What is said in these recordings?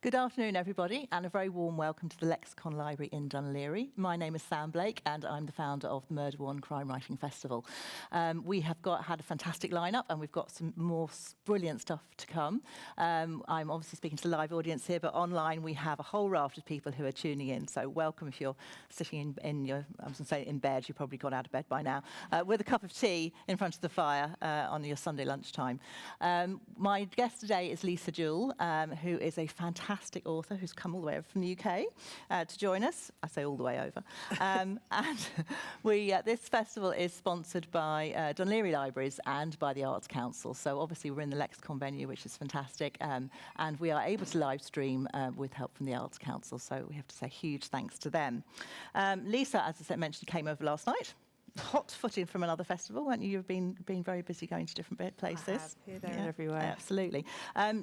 Good afternoon, everybody, and a very warm welcome to the Lexicon Library in Dunleary. My name is Sam Blake, and I'm the founder of the Murder One Crime Writing Festival. We have had a fantastic lineup, and we've got some more brilliant stuff to come. I'm obviously speaking to the live audience here, but online we have a whole raft of people who are tuning in. So welcome if you're sitting in your, I was going to say in bed, you probably got out of bed by now, with a cup of tea in front of the fire on your Sunday lunchtime. My guest today is Lisa Jewell, who is a fantastic author who's come all the way over from the UK to join us. I say all the way over. And this festival is sponsored by Dunleary Libraries and by the Arts Council. So obviously we're in the Lexicon venue, which is fantastic. And we are able to live stream with help from the Arts Council. So we have to say huge thanks to them. Lisa, as I said, mentioned, came over last night. Hot-footed from another festival, weren't you? You've been very busy going to different places. I have, here, there, and everywhere. Absolutely.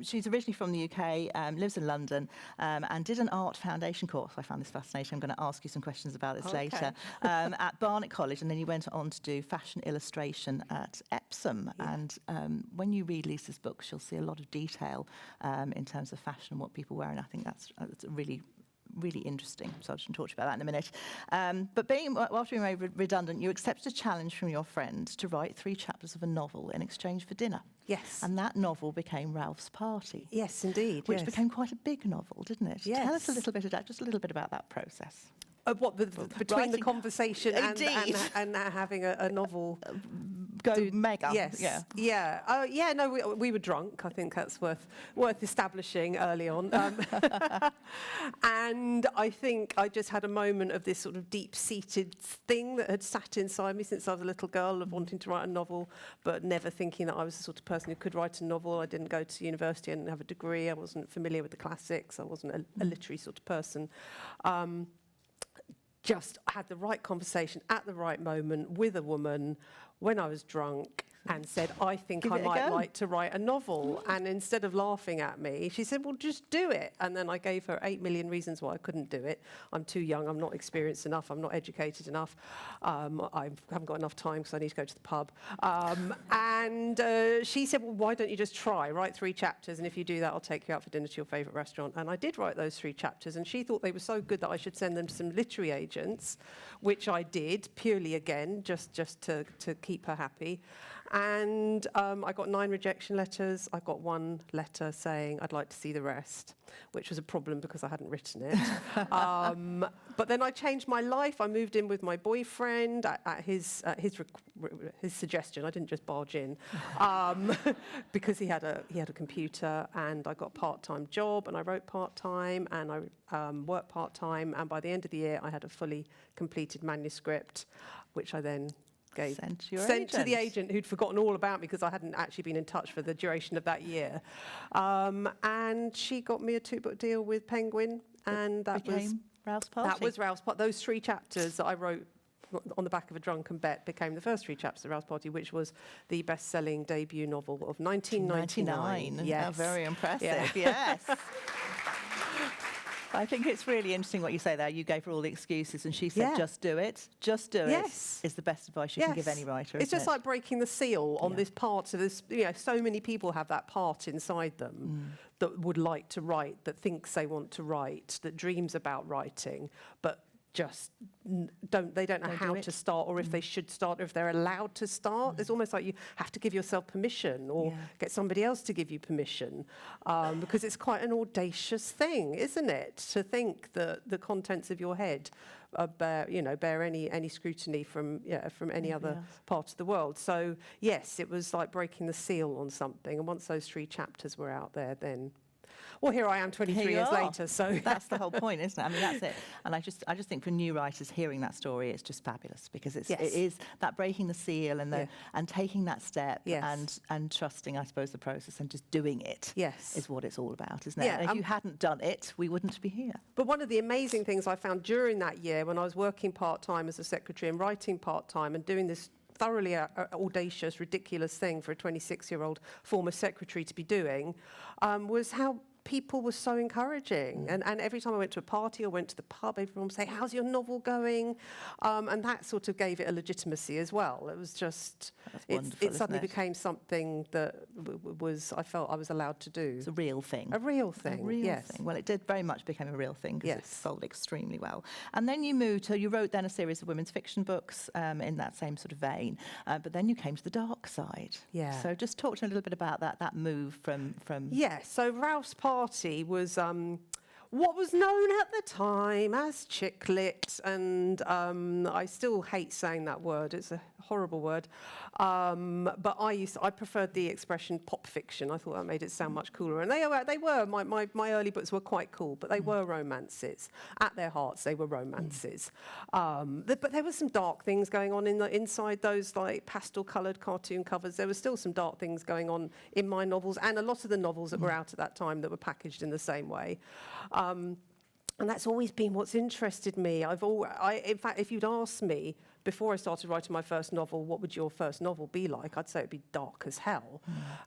She's originally from the UK, lives in London, and did an art foundation course. I found this fascinating. I'm going to ask you some questions about this later. At Barnet College, and then you went on to do fashion illustration at Epsom. Yeah. And when you read Lisa's books, you'll see a lot of detail in terms of fashion and what people wear, and I think that's really interesting. So I'll just talk to you about that in a minute. But whilst being very redundant, you accepted a challenge from your friend to write 3 chapters of a novel in exchange for dinner. Yes. And that novel became Ralph's Party. Yes, indeed. Which became quite a big novel, didn't it? Yes. Tell us just a little bit about that process. Between the conversation and having a novel go mega. Yes. Yeah. No, we were drunk. I think that's worth establishing early on. And I think I just had a moment of this sort of deep-seated thing that had sat inside me since I was a little girl, of wanting to write a novel, but never thinking that I was the sort of person who could write a novel. I didn't go to university. I didn't have a degree. I wasn't familiar with the classics. I wasn't a literary sort of person. Just had the right conversation at the right moment with a woman when I was drunk and said, I think I might like to write a novel. And instead of laughing at me, she said, well, just do it. And then I gave her 8 million reasons why I couldn't do it. I'm too young, I'm not experienced enough, I'm not educated enough, I haven't got enough time because I need to go to the pub. And she said, well, why don't you just write 3 chapters, and if you do that, I'll take you out for dinner to your favourite restaurant. And I did write those 3 chapters, and she thought they were so good that I should send them to some literary agents, which I did, purely again, just to keep her happy. And I got 9 rejection letters. I got 1 letter saying I'd like to see the rest, which was a problem because I hadn't written it. But then I changed my life. I moved in with my boyfriend at his suggestion. I didn't just barge in because he had a computer, and I got a part-time job, and I wrote part-time, and I worked part-time, and by the end of the year I had a fully completed manuscript, which I then sent to the agent who'd forgotten all about me because I hadn't actually been in touch for the duration of that year. And she got me a 2-book deal with Penguin, and that was Ralph's Party. That was Ralph's Party. Those 3 chapters that I wrote on the back of a drunken bet became the first 3 chapters of Ralph's Party, which was the best-selling debut novel of 1999. Yes. How very impressive. Yeah. Yes. I think it's really interesting what you say there. You gave her all the excuses, and she said, just do it. Just do it is the best advice you can give any writer, It's just like breaking the seal on this part of this. So many people have that part inside them that would like to write, that thinks they want to write, that dreams about writing, but just don't know how to start, or if they should start, or if they're allowed to start. It's almost like you have to give yourself permission, or get somebody else to give you permission, because it's quite an audacious thing, isn't it, to think that the contents of your head bear any scrutiny from any other part of the world. So yes, it was like breaking the seal on something, and once those 3 chapters were out there, then. Well, here I am 23 years later, so... That's the whole point, isn't it? I mean, that's it. And I just think for new writers, hearing that story is just fabulous, because it is that breaking the seal and and taking that step and trusting, I suppose, the process and just doing it is what it's all about, isn't it? Yeah, and if you hadn't done it, we wouldn't be here. But one of the amazing things I found during that year, when I was working part-time as a secretary and writing part-time and doing this thoroughly audacious, ridiculous thing for a 26-year-old former secretary to be doing, was how people were so encouraging. And every time I went to a party or went to the pub, everyone would say, how's your novel going? And that sort of gave it a legitimacy as well. It was just, it suddenly became something that I felt I was allowed to do. It's a real thing. A real thing, yes. Thing. Well, it did very much become a real thing because yes. it sold extremely well. And then you wrote then a series of women's fiction books in that same sort of vein, but then you came to the dark side. Yeah. So just talk to me a little bit about that move from... Yeah, so Ralph's Party was what was known at the time as chick lit, and I still hate saying that word. It's a horrible word. But I preferred the expression pop fiction. I thought that made it sound much cooler. And they were my early books were quite cool, but they were romances. At their hearts, they were romances. But there were some dark things going on inside those like pastel-coloured cartoon covers. There were still some dark things going on in my novels, and a lot of the novels that were out at that time that were packaged in the same way. And that's always been what's interested me. In fact, if you'd asked me before I started writing my first novel, what would your first novel be like? I'd say it'd be dark as hell.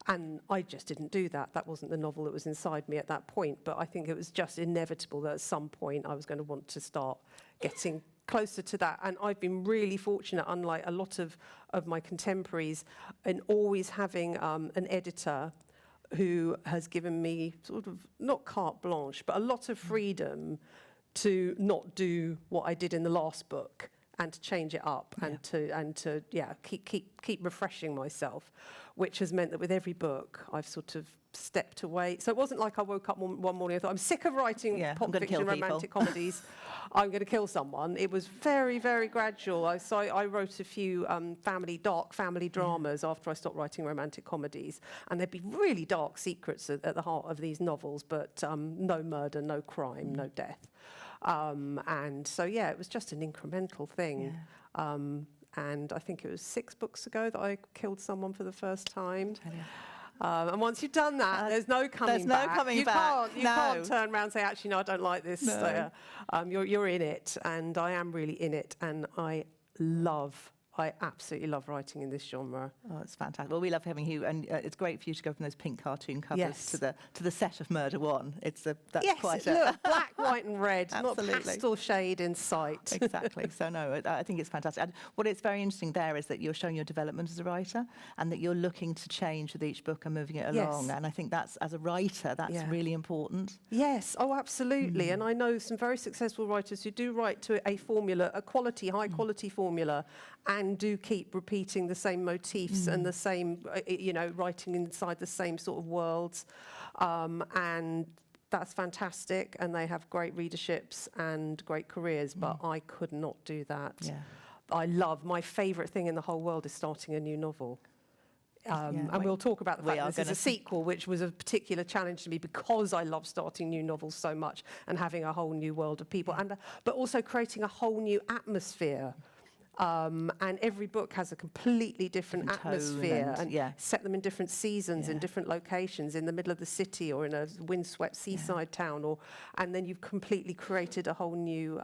And I just didn't do that. That wasn't the novel that was inside me at that point. But I think it was just inevitable that at some point I was going to want to start getting closer to that. And I've been really fortunate, unlike a lot of my contemporaries, in always having an editor who has given me sort of not carte blanche, but a lot of freedom to not do what I did in the last book and to change it up and to keep refreshing myself, which has meant that with every book I've sort of stepped away. So it wasn't like I woke up one morning and thought, I'm sick of writing pop fiction, romantic comedies. I'm going to kill someone. It was very, very gradual. I wrote a few dark family dramas after I stopped writing romantic comedies. And there'd be really dark secrets at the heart of these novels, but no murder, no crime, no death. And so, it was just an incremental thing. Yeah. And I think it was 6 books ago that I killed someone for the first time. And once you've done that, there's no coming back. There's no coming back. You can't turn around and say, actually, no, I don't like this. No. You're in it, and I am really in it, and I absolutely love writing in this genre. Oh, it's fantastic. Well, we love having you, and it's great for you to go from those pink cartoon covers to the set of Murder One. Look, black, white, and red, not pastel shade in sight. Exactly. So no, I think it's fantastic. And what it's very interesting there is that you're showing your development as a writer, and that you're looking to change with each book and moving it along. And I think that's, as a writer, that's really important. Yes. Oh, absolutely. And I know some very successful writers who do write to a formula, a quality, high quality formula, and do keep repeating the same motifs and the same, writing inside the same sort of worlds. And that's fantastic. And they have great readerships and great careers, but I could not do that. Yeah. My favourite thing in the whole world is starting a new novel. And we'll talk about the fact that this is a sequel, which was a particular challenge to me because I love starting new novels so much and having a whole new world of people, but also creating a whole new atmosphere. And every book has a completely different atmosphere and set them in different seasons, in different locations, in the middle of the city or in a windswept seaside town, and then you've completely created a whole new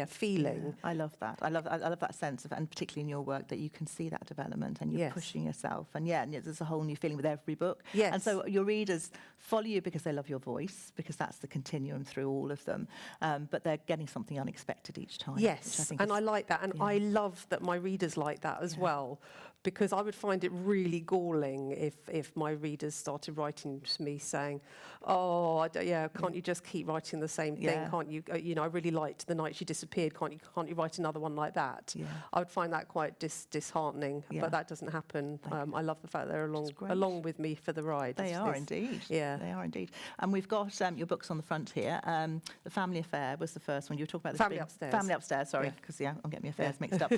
feeling. Yeah, I love that. I love that sense of, and particularly in your work, that you can see that development and you're pushing yourself. And there's a whole new feeling with every book. Yes. And so your readers follow you because they love your voice, because that's the continuum through all of them. But they're getting something unexpected each time. Yes, and I like that. And I love that my readers like that as well, because I would find it really galling if my readers started writing to me saying, can't you just keep writing the same thing? Can't you, I really liked The Night She Disappeared, can't you write another one like that? Yeah. I would find that quite disheartening, but that doesn't happen. I love the fact they're along with me for the ride. They are indeed. Yeah. They are indeed. And we've got your books on the front here. The Family Affair was the first one. You were talking about this Family Upstairs, sorry, because I'm getting my affairs mixed up.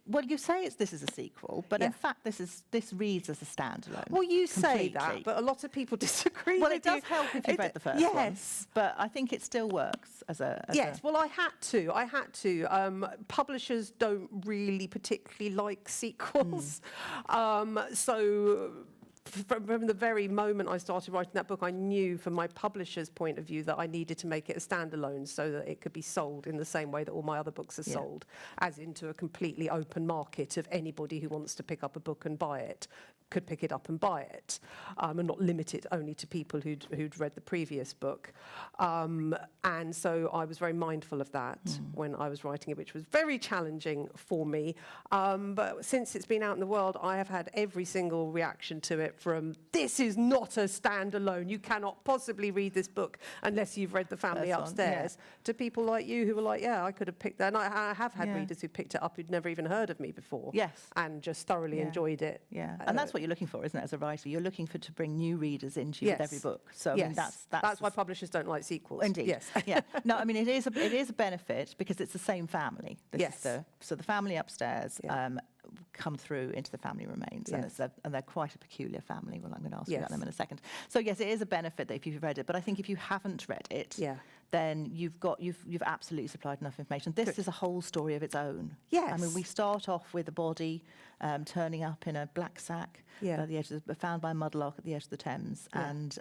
Well, you say this is a sequel, but in fact this reads as a standalone. Well, you say that, but a lot of people disagree. Well, it does help if you've read the first one. Yes, but I think it still works as a. Well, I had to. Publishers don't really particularly like sequels, so. From the very moment I started writing that book, I knew from my publisher's point of view that I needed to make it a standalone so that it could be sold in the same way that all my other books are sold, as into a completely open market of anybody who wants to pick up a book and buy it. could pick it up and buy it, and not limit it only to people who'd read the previous book. And so I was very mindful of that when I was writing it, which was very challenging for me. But since it's been out in the world, I have had every single reaction to it, from "this is not a standalone, you cannot possibly read this book unless you've read The Family Upstairs," to people like you who were like, yeah, I could have picked that. And I have had readers who picked it up who'd never even heard of me before. Yes. And just thoroughly enjoyed it. Yeah, and that's what you're looking for, isn't it, as a writer? You're looking for to bring new readers into you with every book. So I mean, that's why publishers don't like sequels. Indeed. Yes. Yeah. No, I mean, it is a benefit because it's the same family. So the family upstairs come through into The Family Remains, and they're quite a peculiar family. Well, I'm going to ask you about them in a second. So yes, it is a benefit that if you've read it, but I think if you haven't read it, then you've absolutely supplied enough information. This is a whole story of its own. Yes. I mean, we start off with a body turning up in a black sack at the edge of found by a mudlark at the edge of the Thames, and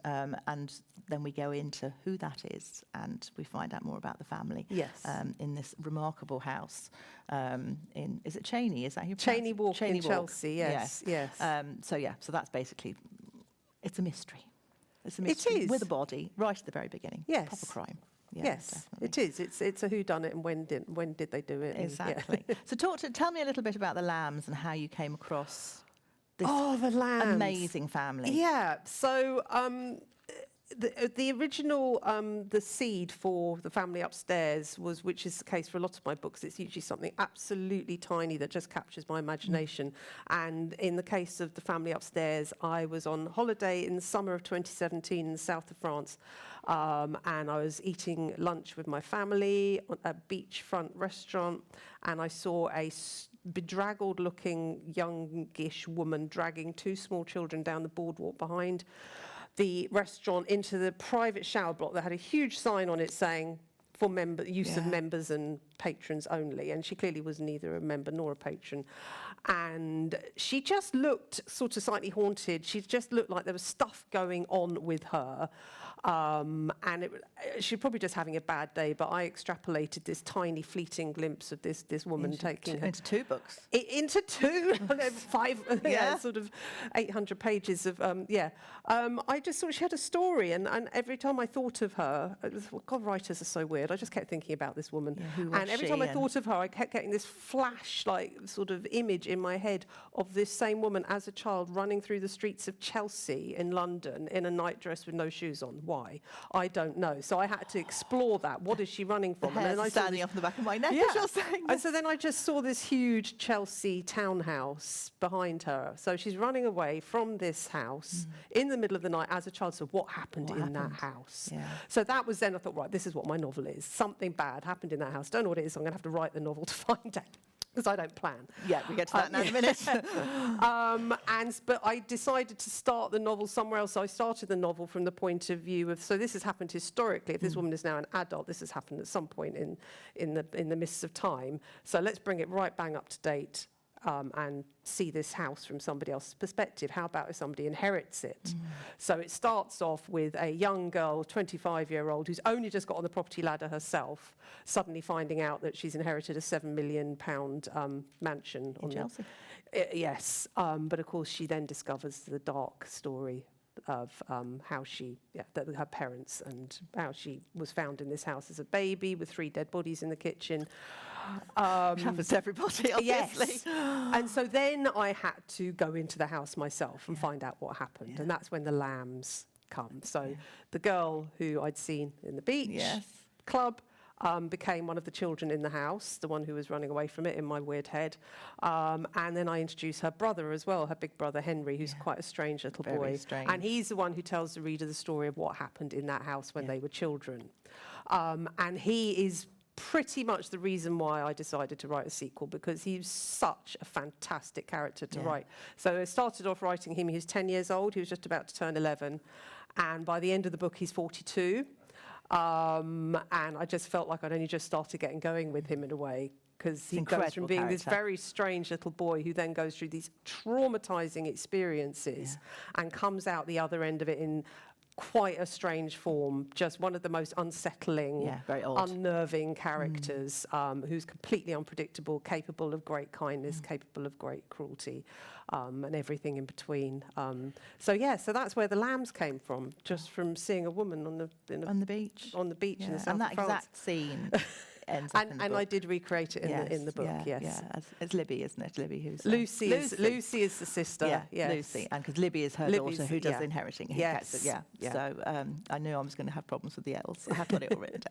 then we go into who that is, and we find out more about the family. Yes. In this remarkable house is it Cheney? Is that who? Cheney Walk Cheney in Walk. Chelsea. Yes. Yes. So that's basically, it's a mystery. It's a mystery. It is. With a body right at the very beginning. Yes. Proper crime. Yeah, yes, definitely. it is. It's a whodunit, and when did they do it? Exactly. So tell me a little bit about the Lambs and how you came across this the Lambs. amazing family. Yeah. So the original the seed for The Family Upstairs was, which is the case for a lot of my books, it's usually something absolutely tiny that just captures my imagination. And in the case of The Family Upstairs, I was on holiday in the summer of 2017 in the south of France. And I was eating lunch with my family at a beachfront restaurant, and I saw a bedraggled-looking youngish woman dragging two small children down the boardwalk behind the restaurant into the private shower block that had a huge sign on it saying, for use of members and patrons only. And she clearly was neither a member nor a patron. And she just looked sort of slightly haunted. She just looked like there was stuff going on with her. And she's probably just having a bad day, but I extrapolated this tiny fleeting glimpse of this woman taking her... Into two books. Into two, sort of 800 pages of, I just thought she had a story, and every time I thought of her, God, writers are so weird, I just kept thinking about this woman. Yeah, who was and every she time I thought of her, I kept getting this flash, like, sort of image in my head of this same woman as a child running through the streets of Chelsea in London in a nightdress with no shoes on. Why? I don't know. So I had to explore that. What is she running from? And then I standing off the back of my neck as you're saying this. And so then I just saw this huge Chelsea townhouse behind her. So she's running away from this house in the middle of the night as a child. So what happened in that house? Yeah. So that was then I thought, right, this is what my novel is. Something bad happened in that house. Don't know what it is. So I'm going to have to write the novel to find out. Because I don't plan. Yeah, we get to that in a minute. But I decided to start the novel somewhere else. So I started the novel from the point of view of, so this has happened historically. If this woman is now an adult, this has happened at some point in the mists of time. So let's bring it right bang up to date. And see this house from somebody else's perspective. How about if somebody inherits it? So it starts off with a young girl, 25-year-old, who's only just got on the property ladder herself, suddenly finding out that she's inherited a £7 million mansion. In Chelsea. Yes. But of course, she then discovers the dark story of how her parents, and how she was found in this house as a baby with 3 dead bodies in the kitchen. Which happens to everybody, obviously. Yes. And so then I had to go into the house myself and find out what happened. And that's when the Lambs come. So the girl who I'd seen in the beach club became one of the children in the house, the one who was running away from it in my weird head. And then I introduced her brother as well, her big brother Henry, who's quite a strange little boy. Strange. And he's the one who tells the reader the story of what happened in that house when they were children. And he is pretty much the reason why I decided to write a sequel, because he's such a fantastic character to write. So I started off writing him, he was 10 years old, he was just about to turn 11. And by the end of the book, he's 42. And I just felt like I'd only just started getting going with him in a way, because he goes from being this very strange little boy who then goes through these traumatizing experiences and comes out the other end of it in quite a strange form, just one of the most unsettling, very odd. unnerving characters, who's completely unpredictable, capable of great kindness, capable of great cruelty, and everything in between. So that's where the lambs came from, just from seeing a woman on the beach in the south and that of France. exact scene. Ends up in the book. I did recreate it in the book. It's Libby, isn't it? Libby who's Lucy is the sister. Lucy, and because Libby is her daughter who does the inheriting. So I knew I was going to have problems with the L's. I have got it all written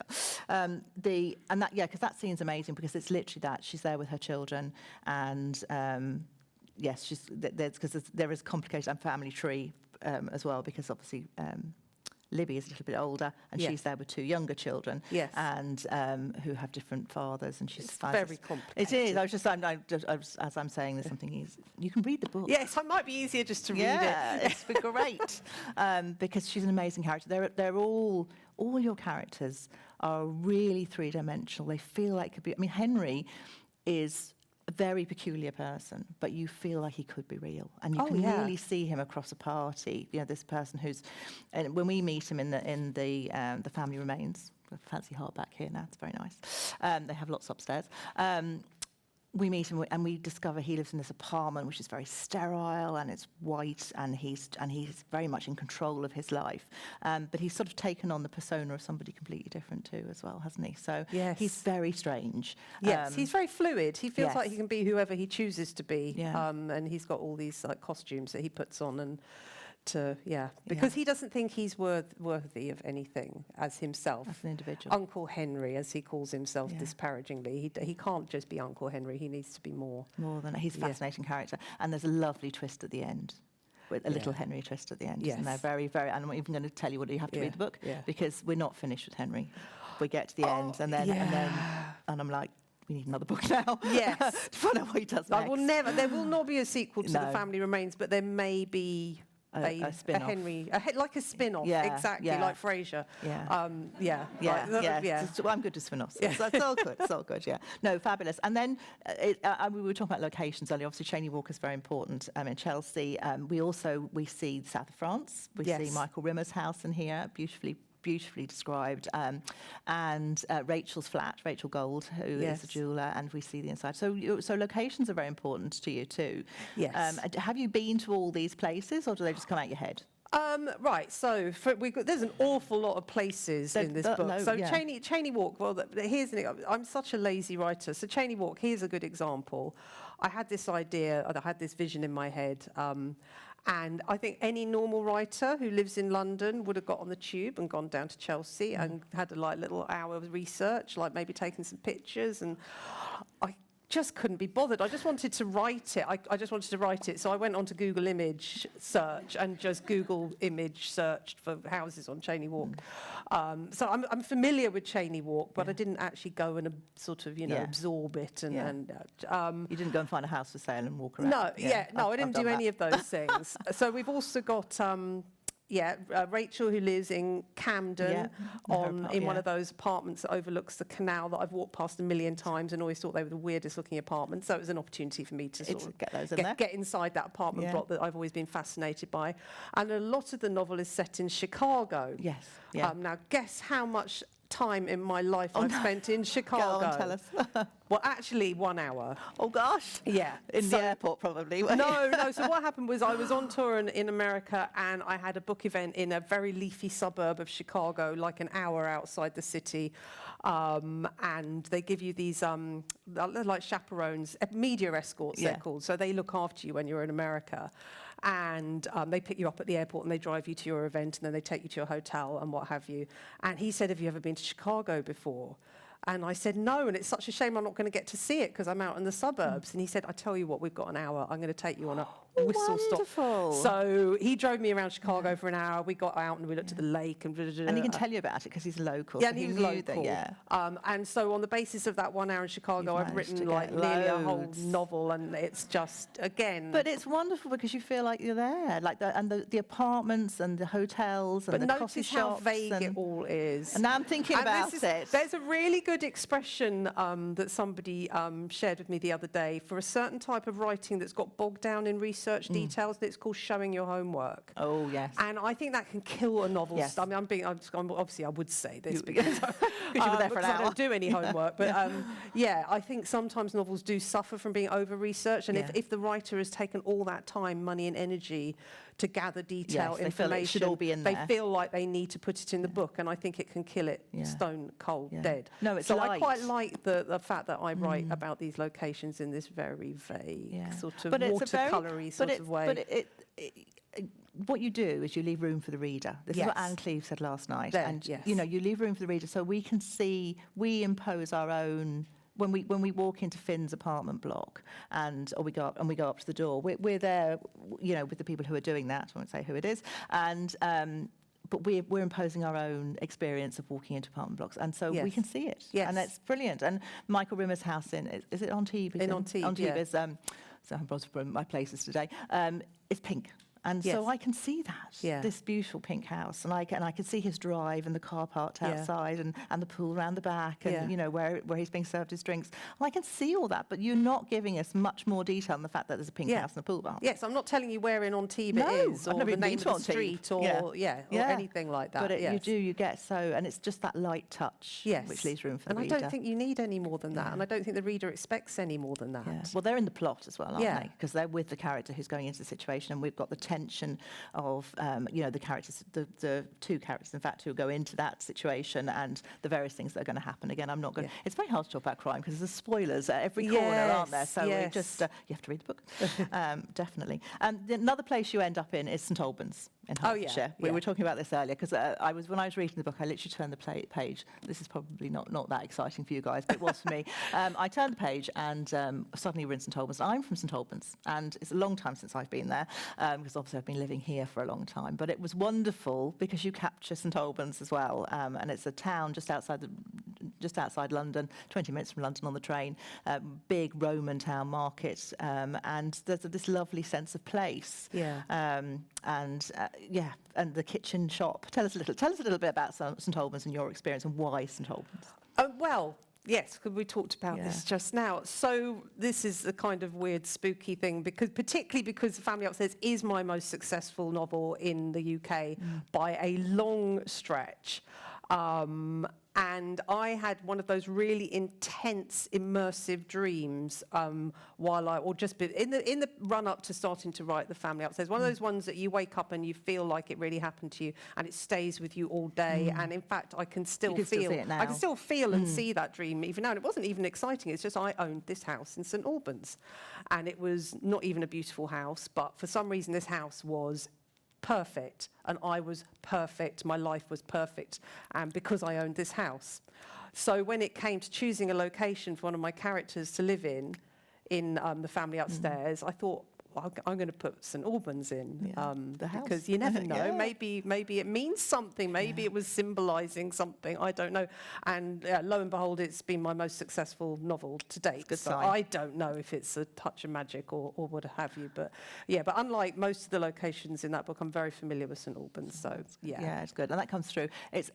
down. Because that scene's amazing because it's literally that she's there with her children, and there is a complicated family tree as well, because obviously. Libby is a little bit older, and she's there with two younger children, and who have different fathers, and she's very complicated. It is. As I'm saying, there's something you can read the book. Yes, it might be easier just to read it. Yeah, it's great because she's an amazing character. They're all your characters are really three-dimensional. They feel like could be. I mean, Henry is a very peculiar person, but you feel like he could be real, and you can really see him across a party. You know, this person who's, and when we meet him in the family remains, a fancy hardback here now, it's very nice. They have lots upstairs. We meet him and we discover he lives in this apartment which is very sterile and it's white, and he's very much in control of his life. But he's sort of taken on the persona of somebody completely different too as well, hasn't he? So he's very strange. Yes, he's very fluid. He feels like he can be whoever he chooses to be. And he's got all these costumes that he puts on and because he doesn't think he's worthy of anything as himself. As an individual. Uncle Henry, as he calls himself disparagingly. He can't just be Uncle Henry. He needs to be more. More than he's a fascinating character. And there's a lovely twist at the end. With a little Henry twist at the end. And they're very, very, and I'm not even going to tell you what you have to read the book because we're not finished with Henry. We get to the end and I'm like, we need another book now. Yes. To find out what he does next. There will not be a sequel to The Family Remains, but there may be a spin-off. Like a spin-off, exactly, like Frasier. I'm good to spin-offs. It's all good. It's all good. Yeah. No, fabulous. And then we were talking about locations earlier. Obviously, Cheyne Walk is very important in Chelsea. We see the south of France. We see Michael Rimmer's house in here, beautifully described, and Rachel's flat, Rachel Gold, who is a jeweller, and we see the inside. So locations are very important to you too. Yes. Have you been to all these places, or do they just come out your head? Right, so there's an awful lot of places in this book. Cheyne Walk, well, here's I'm such a lazy writer. So Cheyne Walk, here's a good example. I had this idea, I had this vision in my head, and I think any normal writer who lives in London would have got on the tube and gone down to Chelsea and had a little hour of research, like maybe taken some pictures, and I just couldn't be bothered. I just wanted to write it. I just wanted to write it. So I went onto Google image search and just Google image searched for houses on Cheyne Walk. So I'm familiar with Cheyne Walk, but I didn't actually go and absorb it. And you didn't go and find a house for sale and walk around? No, I didn't do any of those things. So we've also got Rachel, who lives in Camden, in one of those apartments that overlooks the canal that I've walked past a million times and always thought they were the weirdest looking apartments. So it was an opportunity for me to sort of get inside that apartment block that I've always been fascinated by. And a lot of the novel is set in Chicago. Yes. Now, guess how much time in my life I've spent in Chicago. Go on, tell us. Well, actually, 1 hour. Oh, gosh. Yeah. In the airport, probably. No. So what happened was I was on tour in America, and I had a book event in a very leafy suburb of Chicago, like an hour outside the city. And they give you these, like chaperones, media escorts, they're called. So they look after you when you're in America. And they pick you up at the airport and they drive you to your event, and then they take you to your hotel and what have you. And he said, "Have you ever been to Chicago before?" And I said, "No, and it's such a shame I'm not going to get to see it because I'm out in the suburbs." And he said, "I tell you what, we've got an hour. I'm going to take you on a whistle-stop." So he drove me around Chicago for an hour. We got out and we looked at the lake. And he can tell you about it because he's local. Yeah, so and he was local. And so on the basis of that 1 hour in Chicago, I've written nearly a whole novel, and it's just, again... But it's wonderful because you feel like you're there, like the apartments and the hotels and the coffee shops. But notice how vague it all is. And now I'm thinking about it. There's a really good expression that somebody shared with me the other day for a certain type of writing that's got bogged down in research over-research details, and it's called showing your homework. Oh, yes. And I think that can kill a novel. Yes. I mean, obviously I would say this because you were there for an hour. I don't do any homework. But yeah, I think sometimes novels do suffer from being over-researched. And if the writer has taken all that time, money and energy to gather detail, yes, information, they should all be in there. They feel like they need to put it in the book. And I think it can kill it stone cold dead. No, it's so light. I quite like the fact that I write about these locations in this very vague sort of watercolory sort of way. But what you do is you leave room for the reader. This is what Anne Cleve said last night. You leave room for the reader so we can see, we impose our own. When we walk into Finn's apartment block or we go up to the door, we're there, with the people who are doing that. I won't say who it is, but we're imposing our own experience of walking into apartment blocks, and so we can see it, and it's brilliant. And Michael Rimmer's house is it Antibes? In Antibes, so I'm brought from my places today. It's pink. And so I can see that, this beautiful pink house, and I can see his drive and the car parked outside and the pool around the back and, where he's being served his drinks. And I can see all that, but you're not giving us much more detail on the fact that there's a pink house and a pool bar. Yes, I'm not telling you where in Antibes it is, or the name of the street, or anything like that. But you get and it's just that light touch, which leaves room for the reader. And I don't think you need any more than that, and I don't think the reader expects any more than that. Yeah. Well, they're in the plot as well, aren't they? Because they're with the character who's going into the situation, and we've got the tension of the characters, the two characters, in fact, who go into that situation and the various things that are going to happen. Again, I'm not going. It's very hard to talk about crime because there's spoilers at every corner, aren't there? So we just you have to read the book, definitely. Another place you end up in is St Albans in Hertfordshire. We were talking about this earlier because when I was reading the book, I literally turned the page. This is probably not that exciting for you guys, but it was for me. I turned the page and suddenly we're in St Albans. I'm from St Albans, and it's a long time since I've been there because obviously I've been living here for a long time. But it was wonderful because you capture St Albans as well, and it's a town just outside London, 20 minutes from London on the train. Big Roman town market, and there's this lovely sense of place. And the kitchen shop. Tell us a little bit about St Albans and your experience and why St Albans. Well, yes, because we talked about this just now. So this is a kind of weird, spooky thing, particularly because The Family Upstairs is my most successful novel in the UK by a long stretch. And I had one of those really intense, immersive dreams in the run-up to starting to write The Family Upstairs. One of those ones that you wake up and you feel like it really happened to you, and it stays with you all day. And in fact, I can still feel and see that dream even now. And it wasn't even exciting. It's just I owned this house in St Albans, and it was not even a beautiful house, but for some reason this house was perfect, and I was perfect. My life was perfect, and because I owned this house. So when it came to choosing a location for one of my characters to live in The Family Upstairs, I thought, well, I'm going to put St Albans in the house. Because you never know. Maybe it means something. Maybe it was symbolising something. I don't know. And lo and behold, it's been my most successful novel to date. So I don't know if it's a touch of magic or what have you. But but unlike most of the locations in that book, I'm very familiar with St Albans. So yeah, it's good, and that comes through. It's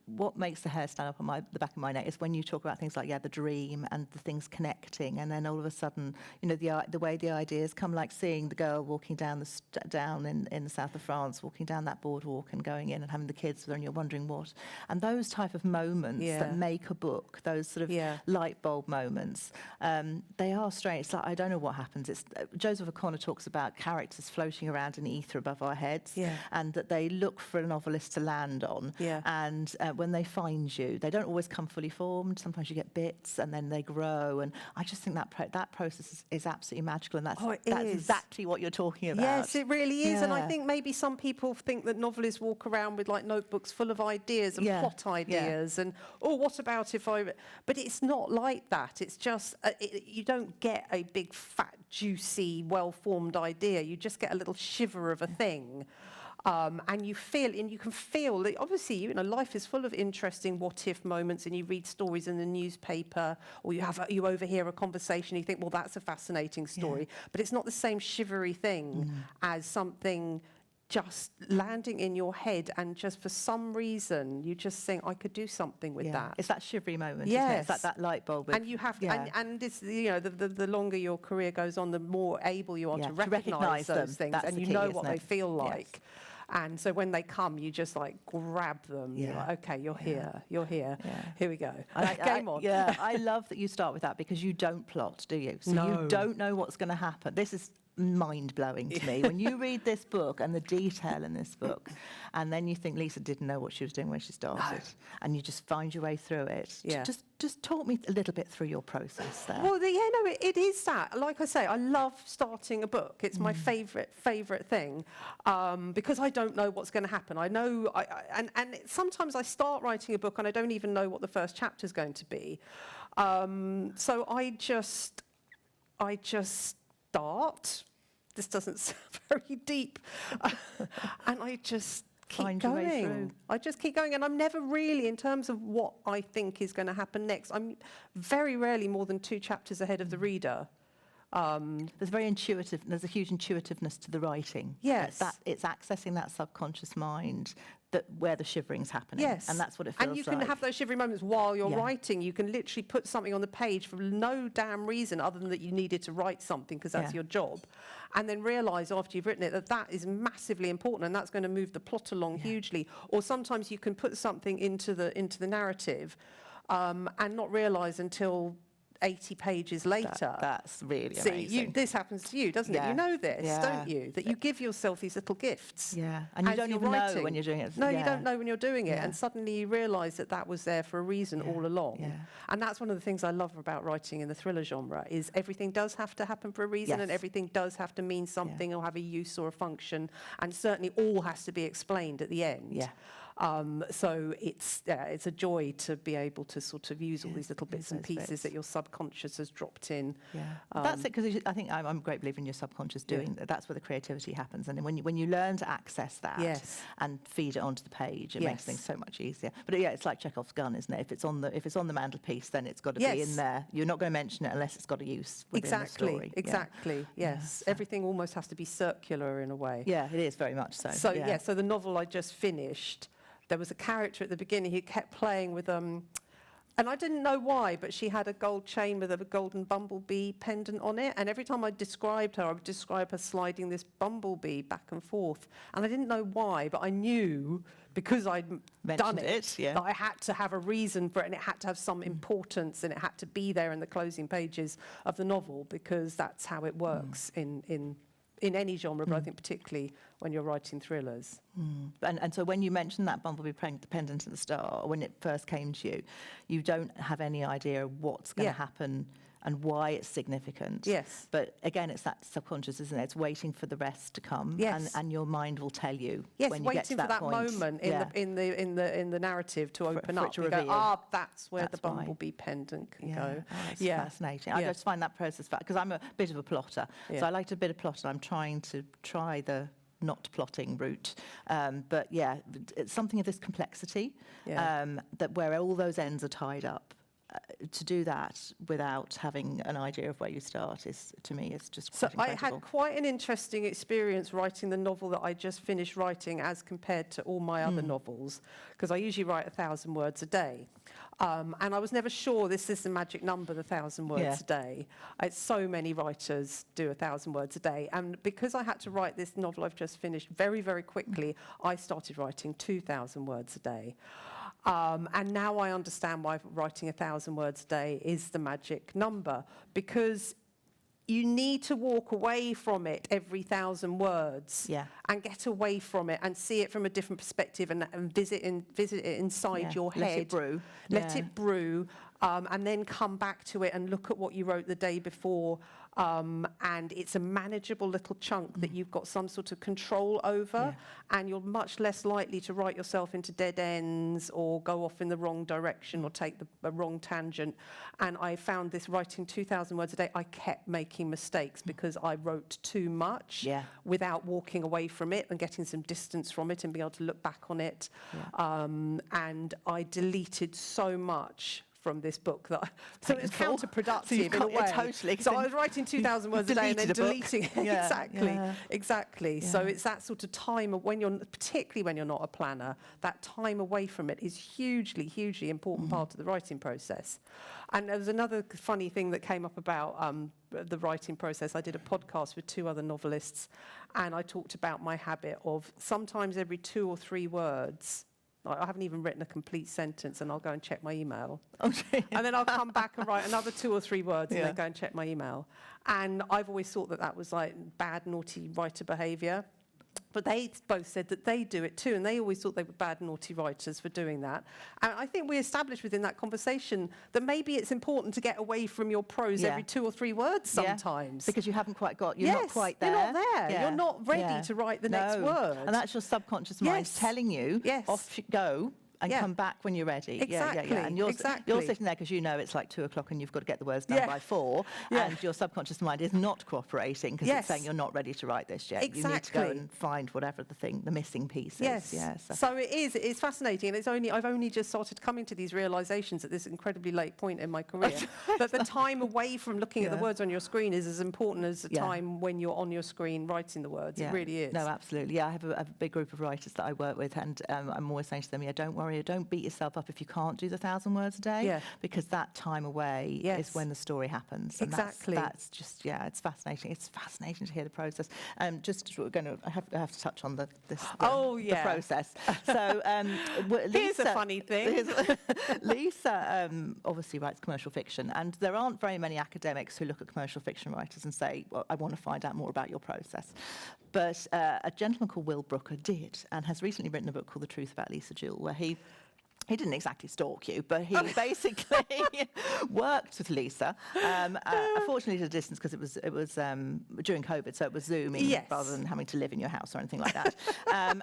what makes the hair stand up on the back of my neck is when you talk about things like the dream and the things connecting, and then all of a sudden, the way the ideas come, like seeing the girl walking down in the south of France, walking down that boardwalk and going in and having the kids there, and you're wondering what. And those type of moments that make a book, those sort of light bulb moments, they are strange. It's like, I don't know what happens. It's Joseph O'Connor talks about characters floating around in ether above our heads, and that they look for a novelist to land on. And when they find you, they don't always come fully formed. Sometimes you get bits, and then they grow. And I just think that process is absolutely magical, and that's exactly what you're talking about. Yes, it really is. And I think maybe some people think that novelists walk around with like notebooks full of ideas and plot ideas and, what about if I... But it's not like that. It's just, you don't get a big, fat, juicy, well-formed idea. You just get a little shiver of a thing. And you can feel that obviously, life is full of interesting what-if moments, and you read stories in the newspaper, or you overhear a conversation, you think, well, that's a fascinating story. But it's not the same shivery thing as something just landing in your head, and just for some reason you just think, I could do something with that. It's that shivery moment, yes. isn't it? It's like that light bulb. And you have to, and this, you know, the longer your career goes on, the more able you are to recognise those things, and you know what they feel like. Yes. And so when they come, you just like grab them. You're like, okay, you're here, you're here. Here we go. Game on. I love that you start with that, because you don't plot, do you? So you don't know what's going to happen. This is mind-blowing to me when you read this book and the detail in this book, and then you think Lisa didn't know what she was doing when she started, and you just find your way through it. Just talk me a little bit through your process there. Well, it is that. Like I say, I love starting a book. It's my favourite thing, because I don't know what's going to happen. I know, sometimes I start writing a book and I don't even know what the first chapter is going to be. So I just start. This doesn't sound very deep. And I just keep going. I just keep going, and I'm never really, in terms of what I think is going to happen next, I'm very rarely more than 2 chapters ahead of the reader. There's a huge intuitiveness to the writing. Yes. It's accessing that subconscious mind where the shivering's happening. Yes. And that's what it feels like. And you can have those shivery moments while you're writing. You can literally put something on the page for no damn reason other than that you needed to write something because that's your job. And then realise after you've written it that is massively important, and that's going to move the plot along hugely. Or sometimes you can put something into the narrative and not realise until 80 pages later. That's really amazing. This happens to you, doesn't it? You know this, don't you? That you give yourself these little gifts. Yeah, and you don't even know when you're doing it. No, you don't know when you're doing it, and suddenly you realise that was there for a reason all along. Yeah. And that's one of the things I love about writing in the thriller genre, is everything does have to happen for a reason, and everything does have to mean something or have a use or a function, and certainly all has to be explained at the end. Yeah. So it's a joy to be able to sort of use all these little bits and pieces that your subconscious has dropped in. Yeah, that's it, because I think I'm a great believer in your subconscious doing that. That's where the creativity happens, and when you learn to access that and feed it onto the page, it makes things so much easier. But it's like Chekhov's gun, isn't it? If it's on the mantelpiece, then it's got to be in there. You're not going to mention it unless it's got a use within the story. Exactly. Yes, everything almost has to be circular in a way. Yeah, it is very much so. So the novel I just finished, there was a character at the beginning who kept playing with and I didn't know why, but she had a gold chain with a golden bumblebee pendant on it, and every time I described her, I would describe her sliding this bumblebee back and forth, and I didn't know why, but I knew, because I'd done it, that I had to have a reason for it, and it had to have some importance, and it had to be there in the closing pages of the novel, because that's how it works in any genre, but I think particularly when you're writing thrillers. And so when you mentioned that bumblebee pendant at the start, or when it first came to you, you don't have any idea what's going to happen and why it's significant. Yes. But again, it's that subconscious, isn't it? It's waiting for the rest to come, and your mind will tell you when you get to that point. Waiting for that moment in the narrative to open up. You go, that's where the bumblebee pendant can go. That's fascinating. I just find that process because I'm a bit of a plotter, so I like a bit of plot, and I'm trying the not plotting route, but it's something of this complexity, that where all those ends are tied up. To do that without having an idea of where you start is, to me, it's just quite incredible. I had quite an interesting experience writing the novel that I just finished writing as compared to all my other novels, because I usually write 1,000 words a day. And I was never sure this is the magic number, the 1,000 words a day. So many writers do 1,000 words a day. And because I had to write this novel I've just finished very, very quickly, I started writing 2,000 words a day. And now I understand why writing 1,000 words a day is the magic number, because you need to walk away from it every 1,000 words and get away from it and see it from a different perspective and visit it inside your head. Let it brew. Let it brew, and then come back to it and look at what you wrote the day before. And it's a manageable little chunk that you've got some sort of control over, and you're much less likely to write yourself into dead ends or go off in the wrong direction or take the wrong tangent. And I found this writing 2,000 words a day, I kept making mistakes because I wrote too much without walking away from it and getting some distance from it and being able to look back on it. And I deleted so much from this book. So it was counterproductive so in a way. Totally. So I was writing 2,000 words a day and then deleting it. Yeah, exactly. Yeah. So it's that sort of time of particularly when you're not a planner, that time away from it is hugely important part of the writing process. And there was another funny thing that came up about the writing process. I did a podcast with 2 other novelists, and I talked about my habit of sometimes every 2 or 3 words, I haven't even written a complete sentence, and I'll go and check my email. Okay. And then I'll come back and write another 2 or 3 words and then go and check my email. And I've always thought that was like bad, naughty writer behaviour. But they both said that they do it too, and they always thought they were bad, naughty writers for doing that. And I think we established within that conversation that maybe it's important to get away from your prose every 2 or 3 words sometimes. Because you haven't quite got, you're not quite there. You're not there. Yeah. You're not ready to write the next word. And that's your subconscious mind telling you, off you go. And come back when you're ready. Exactly. And you're sitting there because you know it's like 2 o'clock and you've got to get the words done by 4. And your subconscious mind is not cooperating because it's saying you're not ready to write this yet. Exactly. You need to go and find whatever the missing piece is. Yes. So it's fascinating, and I've only just started coming to these realizations at this incredibly late point in my career that the time away from looking at the words on your screen is as important as the time when you're on your screen writing the words. It really is. No, absolutely. I have a big group of writers that I work with, and I'm always saying to them, don't worry, don't beat yourself up if you can't do the 1,000 words a day, because that time away is when the story happens. And exactly. That's just, it's fascinating. It's fascinating to hear the process. I have to touch on the process. So Lisa, here's a funny thing. Lisa obviously writes commercial fiction, and there aren't very many academics who look at commercial fiction writers and say, well, I want to find out more about your process. But a gentleman called Will Brooker did, and has recently written a book called The Truth About Lisa Jewell, where he didn't exactly stalk you, but he basically worked with Lisa. Unfortunately, at a distance, because it was during COVID, so it was Zooming rather than having to live in your house or anything like that.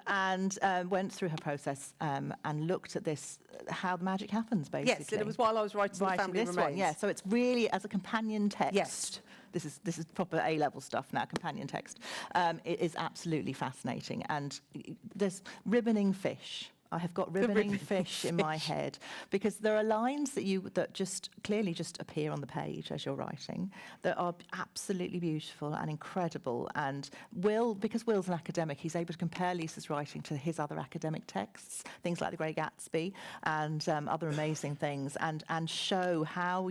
And went through her process and looked at how the magic happens, basically. Yes, and it was while I was writing The Family Remains. Yeah, so it's really as a companion text. Yes. This is proper A-level stuff now, companion text. It is absolutely fascinating. And there's ribboning fish. I have got ribboning fish in my head, because there are lines that just clearly just appear on the page as you're writing that are absolutely beautiful and incredible. And because Will's an academic, he's able to compare Lisa's writing to his other academic texts, things like The Great Gatsby and other amazing things, and show how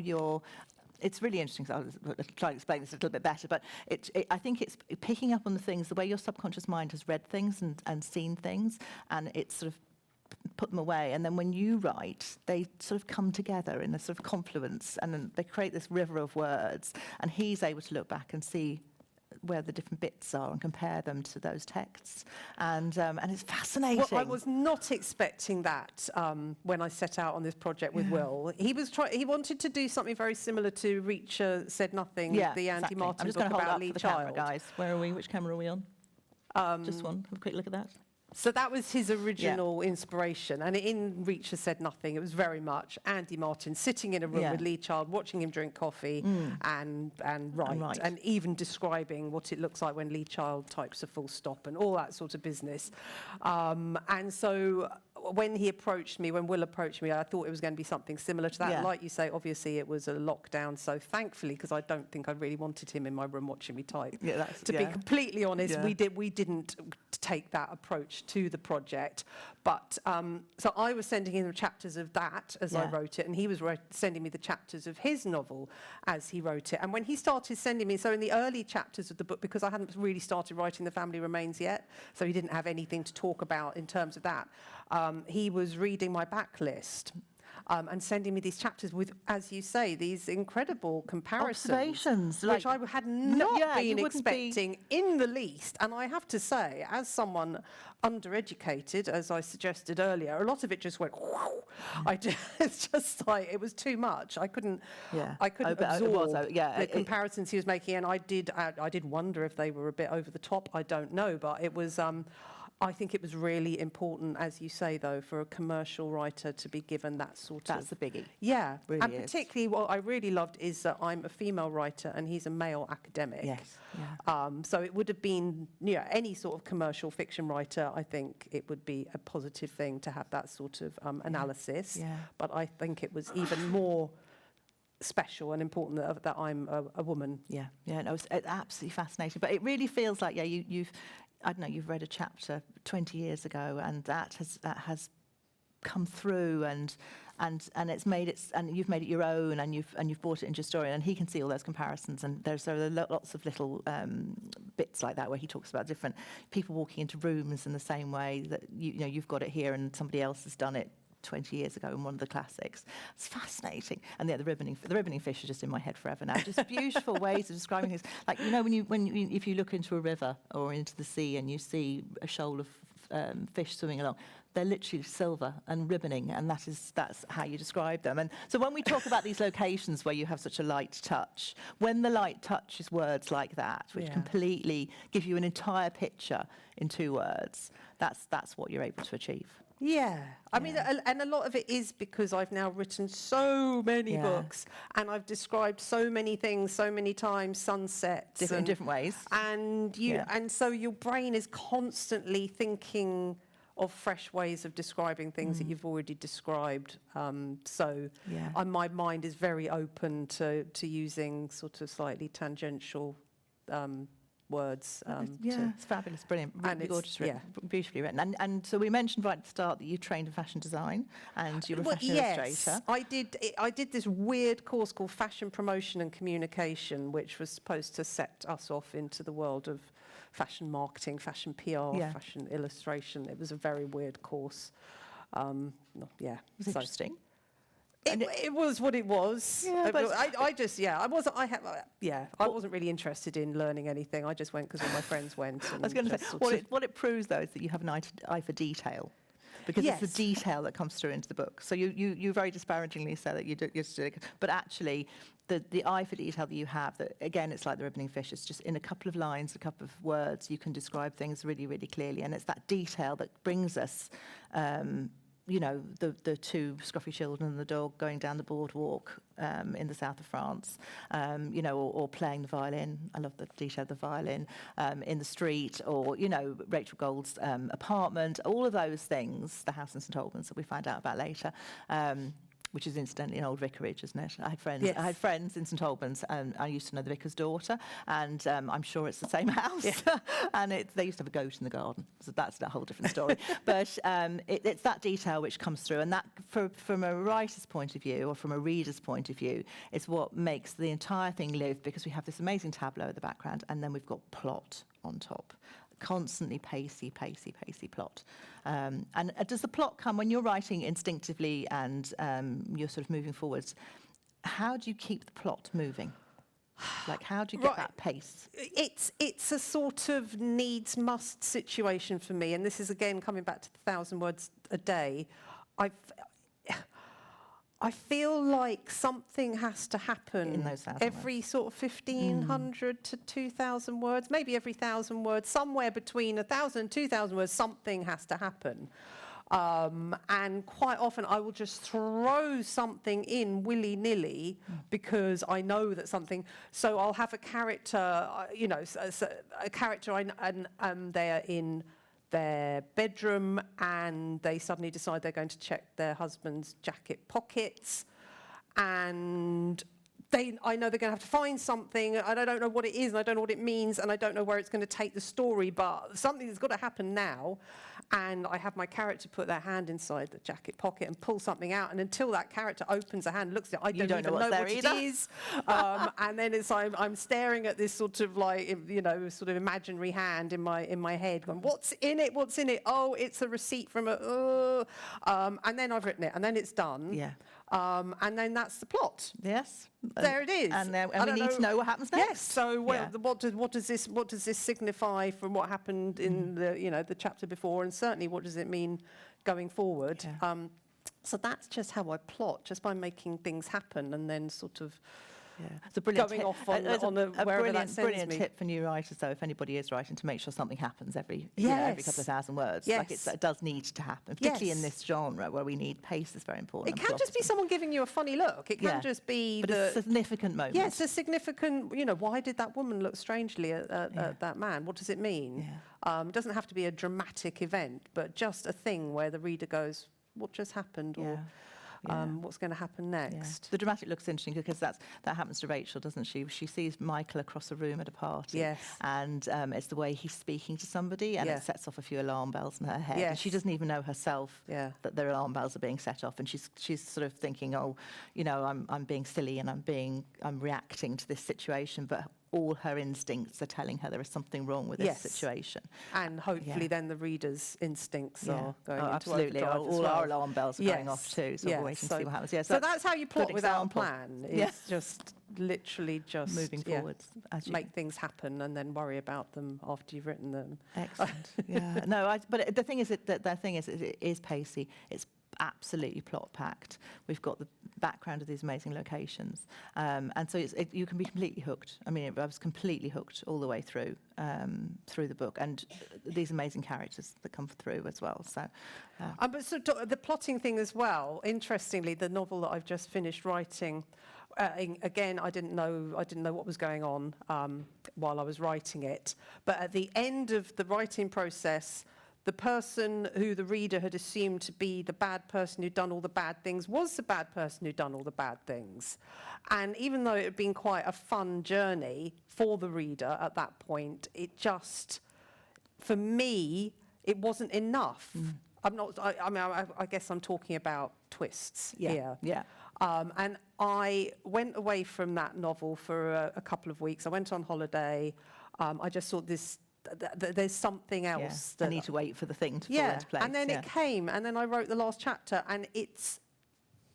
it's really interesting. So I'll try to explain this a little bit better, but I think it's picking up on the things, the way your subconscious mind has read things and seen things, and it's sort of put them away, and then when you write, they sort of come together in a sort of confluence, and then they create this river of words, and he's able to look back and see where the different bits are and compare them to those texts, and it's fascinating. Well, I was not expecting that when I set out on this project with Will. He wanted to do something very similar to Reacher Said Nothing, the Andy Martin book about Lee Child. Camera, guys. Where are we? Which camera are we on? Just one. Have a quick look at that. So that was his original inspiration. And in Reacher Said Nothing, it was very much Andy Martin sitting in a room with Lee Child, watching him drink coffee and write, and even describing what it looks like when Lee Child types a full stop and all that sort of business. And so when Will approached me, I thought it was going to be something similar to that. Yeah. Like you say, obviously it was a lockdown, so thankfully, because I don't think I really wanted him in my room watching me type. To be completely honest, we didn't take that approach to the project. But so I was sending him the chapters of that as I wrote it, and he was sending me the chapters of his novel as he wrote it. And when he started sending me, so in the early chapters of the book, because I hadn't really started writing The Family Remains yet, so he didn't have anything to talk about in terms of that, he was reading my backlist. And sending me these chapters with, as you say, these incredible comparisons. Observations. Which I had not been expecting in the least. And I have to say, as someone undereducated, as I suggested earlier, a lot of it just went, whoosh. It's just like, it was too much. I couldn't absorb the comparisons he was making. And I did wonder if they were a bit over the top. I don't know. But it was... I think it was really important, as you say, though, for a commercial writer to be given that sort of... That's a biggie. Yeah, Really and is. particularly what I really loved is that I'm a female writer and he's a male academic. Yes. Yeah. So it would have been, any sort of commercial fiction writer, I think it would be a positive thing to have that sort of analysis. Yeah. But I think it was even more special and important that I'm a woman. Yeah, no, it's absolutely fascinating. But it really feels like, you've, I don't know, you've read a chapter 20 years ago, and that has come through, and it's made and you've made it your own, and you've brought it into your story, and he can see all those comparisons, and there are lots of little bits like that where he talks about different people walking into rooms in the same way that you've got it here, and somebody else has done it 20 years ago in one of the classics. It's fascinating. And the ribboning fish are just in my head forever now. Just beautiful ways of describing things. Like, if you look into a river or into the sea and you see a shoal of fish swimming along, they're literally silver and ribboning, and that's how you describe them. And so when we talk about these locations where you have such a light touch, when the light touches words like that, which completely give you an entire picture in 2 words, that's what you're able to achieve. Yeah, I mean, and a lot of it is because I've now written so many books, and I've described so many things so many times, sunsets in different ways, and so your brain is constantly thinking of fresh ways of describing things that you've already described. My mind is very open to using sort of slightly tangential words. It's fabulous, brilliant, and gorgeous, beautifully written. And so we mentioned right at the start that you trained in fashion design and you're a fashion illustrator. I did this weird course called Fashion Promotion and Communication, which was supposed to set us off into the world of fashion marketing, fashion PR, fashion illustration. It was a very weird course. It was interesting. It was what it was. Yeah, but I wasn't really interested in learning anything. I just went because all my friends went. I was going to say, what it proves, though, is that you have an eye for detail. Because it's the detail that comes through into the book. So you very disparagingly say that you're just doing it, but actually the eye for detail that you have, that again, it's like the ribboning fish. It's just in a couple of lines, a couple of words, you can describe things really, really clearly. And it's that detail that brings us, the 2 scruffy children and the dog going down the boardwalk in the south of France, or playing the violin. I love the detail of the violin in the street, or, Rachel Gold's apartment, all of those things, the house in St Albans that we find out about later, which is incidentally an old vicarage, isn't it? I had friends in St Albans, and I used to know the vicar's daughter, and I'm sure it's the same house. And they used to have a goat in the garden, so that's a whole different story. But it's that detail which comes through, and that, from a writer's point of view or from a reader's point of view, is what makes the entire thing live, because we have this amazing tableau in the background, and then we've got plot on top. Constantly pacey plot. And does the plot come when you're writing instinctively and you're sort of moving forwards? How do you keep the plot moving? Like, how do you get that pace? It's a sort of needs-must situation for me, and this is again coming back to the 1,000 words a day. I feel like something has to happen in those every sort of 1,500 to 2,000 words, maybe every 1,000 words, somewhere between 1,000 and 2,000 words, something has to happen. And quite often I will just throw something in willy-nilly because I know that something... So I'll have a character, a character and they're in their bedroom and they suddenly decide they're going to check their husband's jacket pockets, and I know they're going to have to find something, and I don't know what it is, and I don't know what it means, and I don't know where it's going to take the story, but something has got to happen now. And I have my character put their hand inside the jacket pocket and pull something out, and until that character opens their hand and looks at it, I don't even know what it is. And then I'm staring at this sort of sort of imaginary hand in my head, going, what's in it? What's in it? Oh, it's a receipt from and then I've written it, and then it's done. Yeah. And then that's the plot. Yes. There it is. And we need to know what happens next. Yes. So what does this signify from what happened in the chapter before, and certainly what does it mean going forward? Yeah. So that's just how I plot, just by making things happen and then sort of Yeah. It's a brilliant going tip. off on wherever that sends brilliant me. tip for new writers, though, if anybody is writing, to make sure something happens every couple of thousand words. Yes. Like it does need to happen, particularly in this genre where we need pace is very important. It can just be someone giving you a funny look. It can just be a significant moment. Yes, a significant, why did that woman look strangely at that man? What does it mean? Yeah. It doesn't have to be a dramatic event, but just a thing where the reader goes, what just happened? Or what's going to happen next? Yeah. The dramatic look's interesting because that happens to Rachel, doesn't she? She sees Michael across a room at a party. Yes. And it's the way he's speaking to somebody, and it sets off a few alarm bells in her head. Yes. And she doesn't even know herself that their alarm bells are being set off. And she's sort of thinking, I'm being silly and I'm reacting to this situation, but all her instincts are telling her there is something wrong with this situation. And hopefully then the reader's instincts are going into absolutely. overdrive All our alarm bells are going off too, so we're waiting to see what happens. So that's how you plot without a plan, is just literally just moving forwards. Make things happen and then worry about them after you've written them. Excellent. But the thing is that it is pacey. It's absolutely plot packed. We've got the background of these amazing locations, and so you can be completely hooked. I mean, I was completely hooked all the way through the book, and these amazing characters that come through as well. So, but the plotting thing as well. Interestingly, the novel that I've just finished writing. Again, I didn't know what was going on while I was writing it. But at the end of the writing process, the person who the reader had assumed to be the bad person who'd done all the bad things was the bad person who'd done all the bad things. And even though it had been quite a fun journey for the reader at that point, it just, for me, it wasn't enough. I guess I'm talking about twists here. Yeah. And I went away from that novel for a couple of weeks. I went on holiday. I just thought there's something else. I need to wait for the thing to fall into place. And then it came, and then I wrote the last chapter, and it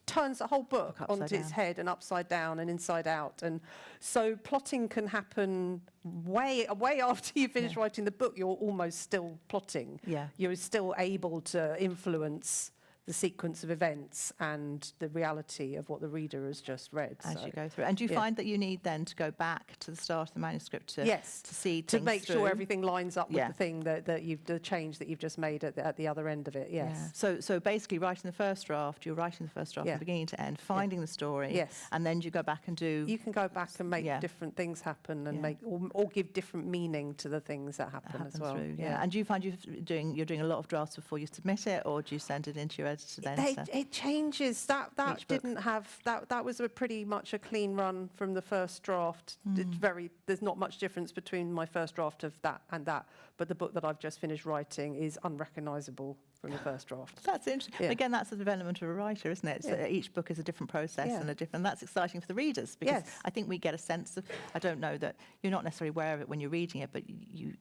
turns the whole book onto its head and upside down and inside out. And so plotting can happen way after you finish writing the book. You're almost still plotting. Yeah. You're still able to influence the sequence of events and the reality of what the reader has just read. As you go through. And do you find that you need then to go back to the start of the manuscript to see to make through? sure everything lines up with the thing the change that you've just made at the other end of it, yes. Yeah. So basically writing the first draft, you're writing the first draft from beginning to end, finding the story, and then you go back and do... You can go back and make different things happen and make or give different meaning to the things that happen as well. And do you find you're doing a lot of drafts before you submit it, or do you send it into your editor then? It changes. That didn't have that was pretty much a clean run from the first draft. There's not much difference between my first draft of that and that, but the book that I've just finished writing is unrecognisable from the first draft. That's interesting. Yeah. Again, that's the development of a writer, isn't it? So each book is a different process and that's exciting for the readers, because I think we get a sense of, I don't know that you're not necessarily aware of it when you're reading it, but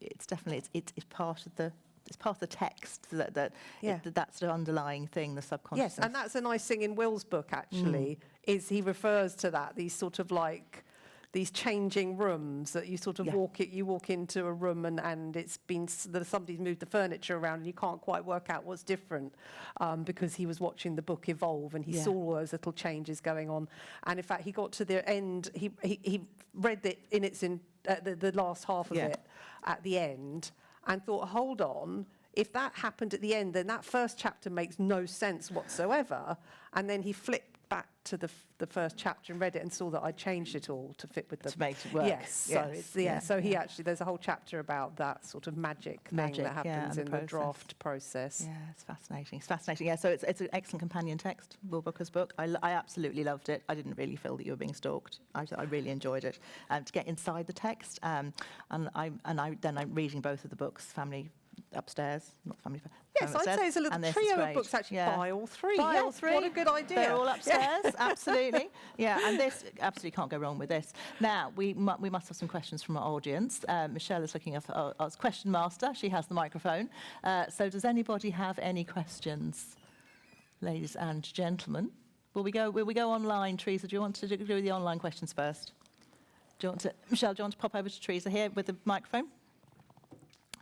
it's definitely it's part of the... It's part of the text that's the underlying thing, the subconscious. Yes, and that's a nice thing in Will's book, actually, is he refers to that, these sort of like, these changing rooms that you sort of walk into a room and it's been, somebody's moved the furniture around and you can't quite work out what's different because he was watching the book evolve and he saw all those little changes going on. And in fact, he got to the end, he read it in the last half of it at the end, and thought, hold on, if that happened at the end, then that first chapter makes no sense whatsoever. And then he flipped back to the first chapter and read it and saw that I changed it all to fit with the... To make it work. Yes. So he actually, there's a whole chapter about that sort of magic thing that happens in the draft process. Yeah, it's fascinating. It's fascinating. Yeah, so it's an excellent companion text, Will Booker's book. I absolutely loved it. I didn't really feel that you were being stalked. I really enjoyed it. To get inside the text, and I'm reading both of the books, Family Upstairs, not Family... Yes, I'd say it's a little trio of books, actually. Buy all three. Buy all three. What a good idea. They're all upstairs, absolutely. Yeah, and this, absolutely can't go wrong with this. Now, we must have some questions from our audience. Michelle is looking at our question master. She has the microphone. So does anybody have any questions, ladies and gentlemen? Will we go online, Teresa? Do you want to do the online questions first? Michelle, do you want to pop over to Teresa here with the microphone?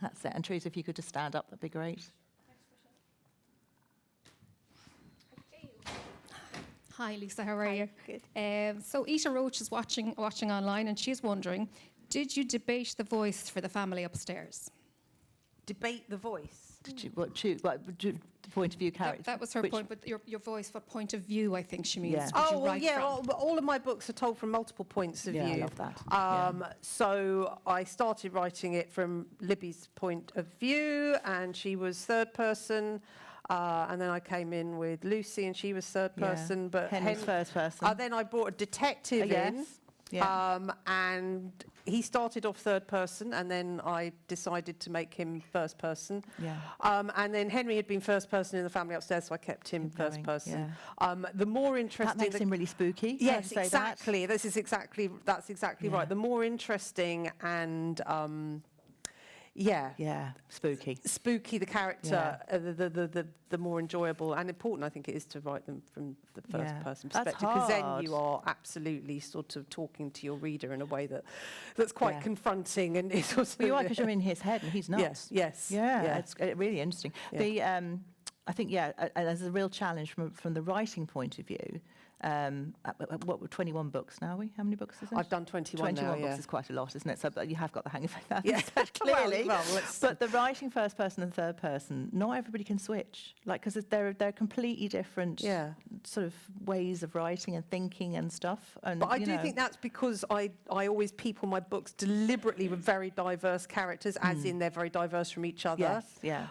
That's it. And Teresa, if you could just stand up, that'd be great. Hi, Lisa. How are you? Good. So Ita Roach is watching online, and she's wondering, did you debate the voice for the family upstairs? Debate the voice. Did you the point of view character? That was her point, but your voice, what point of view, I think she means. Yeah. Did you Oh, well, write yeah, from? all of my books are told from multiple points of Yeah, view. I love that. So I started writing it from Libby's point of view, and she was third person. And then I came in with Lucy, and she was third person. But Henry's first person. Then I brought a detective in. Yes. Yeah. And he started off third person, and then I decided to make him first person. Yeah. And then Henry had been first person in the family upstairs, so I kept him Keep first going, person. yeah. The more interesting... That makes him really spooky. Yes, I'd say exactly. That's exactly Yeah. right. The more interesting and Yeah, spooky. spooky the character, the more enjoyable and important I think it is to write them from the first person That's perspective, because then hard. you are absolutely sort of talking to your reader in a way that's quite confronting and it's also. Well, you are, because you're in his head and he's not. Yes. Yeah, it's really interesting. Yeah. I think, there's a real challenge from the writing point of view. What were 21 books now? How many books is it? I've done 21 now, 21 yeah. books is quite a lot, isn't it? So but you have got the hang of that. Yeah. Clearly. Well, but the writing first person and third person, not everybody can switch. Like, because they're completely different sort of ways of writing and thinking and stuff. And, but I do think that's because I always people my books deliberately with very diverse characters, as in they're very diverse from each other. Yes, yeah.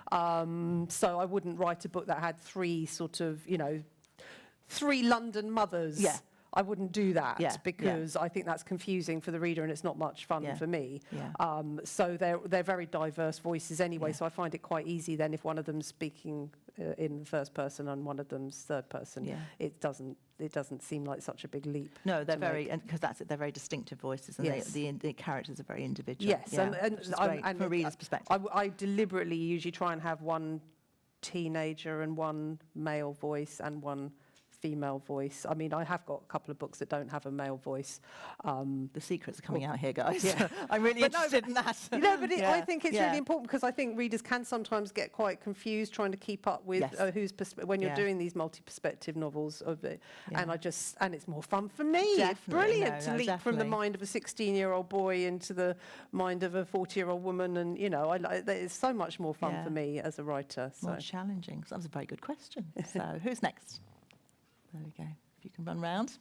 So I wouldn't write a book that had three sort of, three London mothers. Yeah. I wouldn't do that because yeah. I think that's confusing for the reader and it's not much fun for me. Yeah. So they're very diverse voices anyway. Yeah. So I find it quite easy then if one of them's speaking in the first person and one of them's third person. Yeah. It doesn't seem like such a big leap. No, they're very, because that's it. They're very distinctive voices, and Yes. the characters are very individual. Yes, yeah, and which is great from a reader's perspective. I deliberately usually try and have one teenager and one male voice and one female voice. I mean, I have got a couple of books that don't have a male voice. The secrets are coming out here, guys. Yeah. I'm really interested in that. But I think it's really important because I think readers can sometimes get quite confused trying to keep up with when you're doing these multi-perspective novels of it. And and it's more fun for me. Definitely. It's brilliant to leap from the definitely. mind of a 16-year-old boy into the mind of a 40-year-old woman, and it's so much more fun for me as a writer. More challenging. So that was a very good question. So who's next? There we go. If you can run round.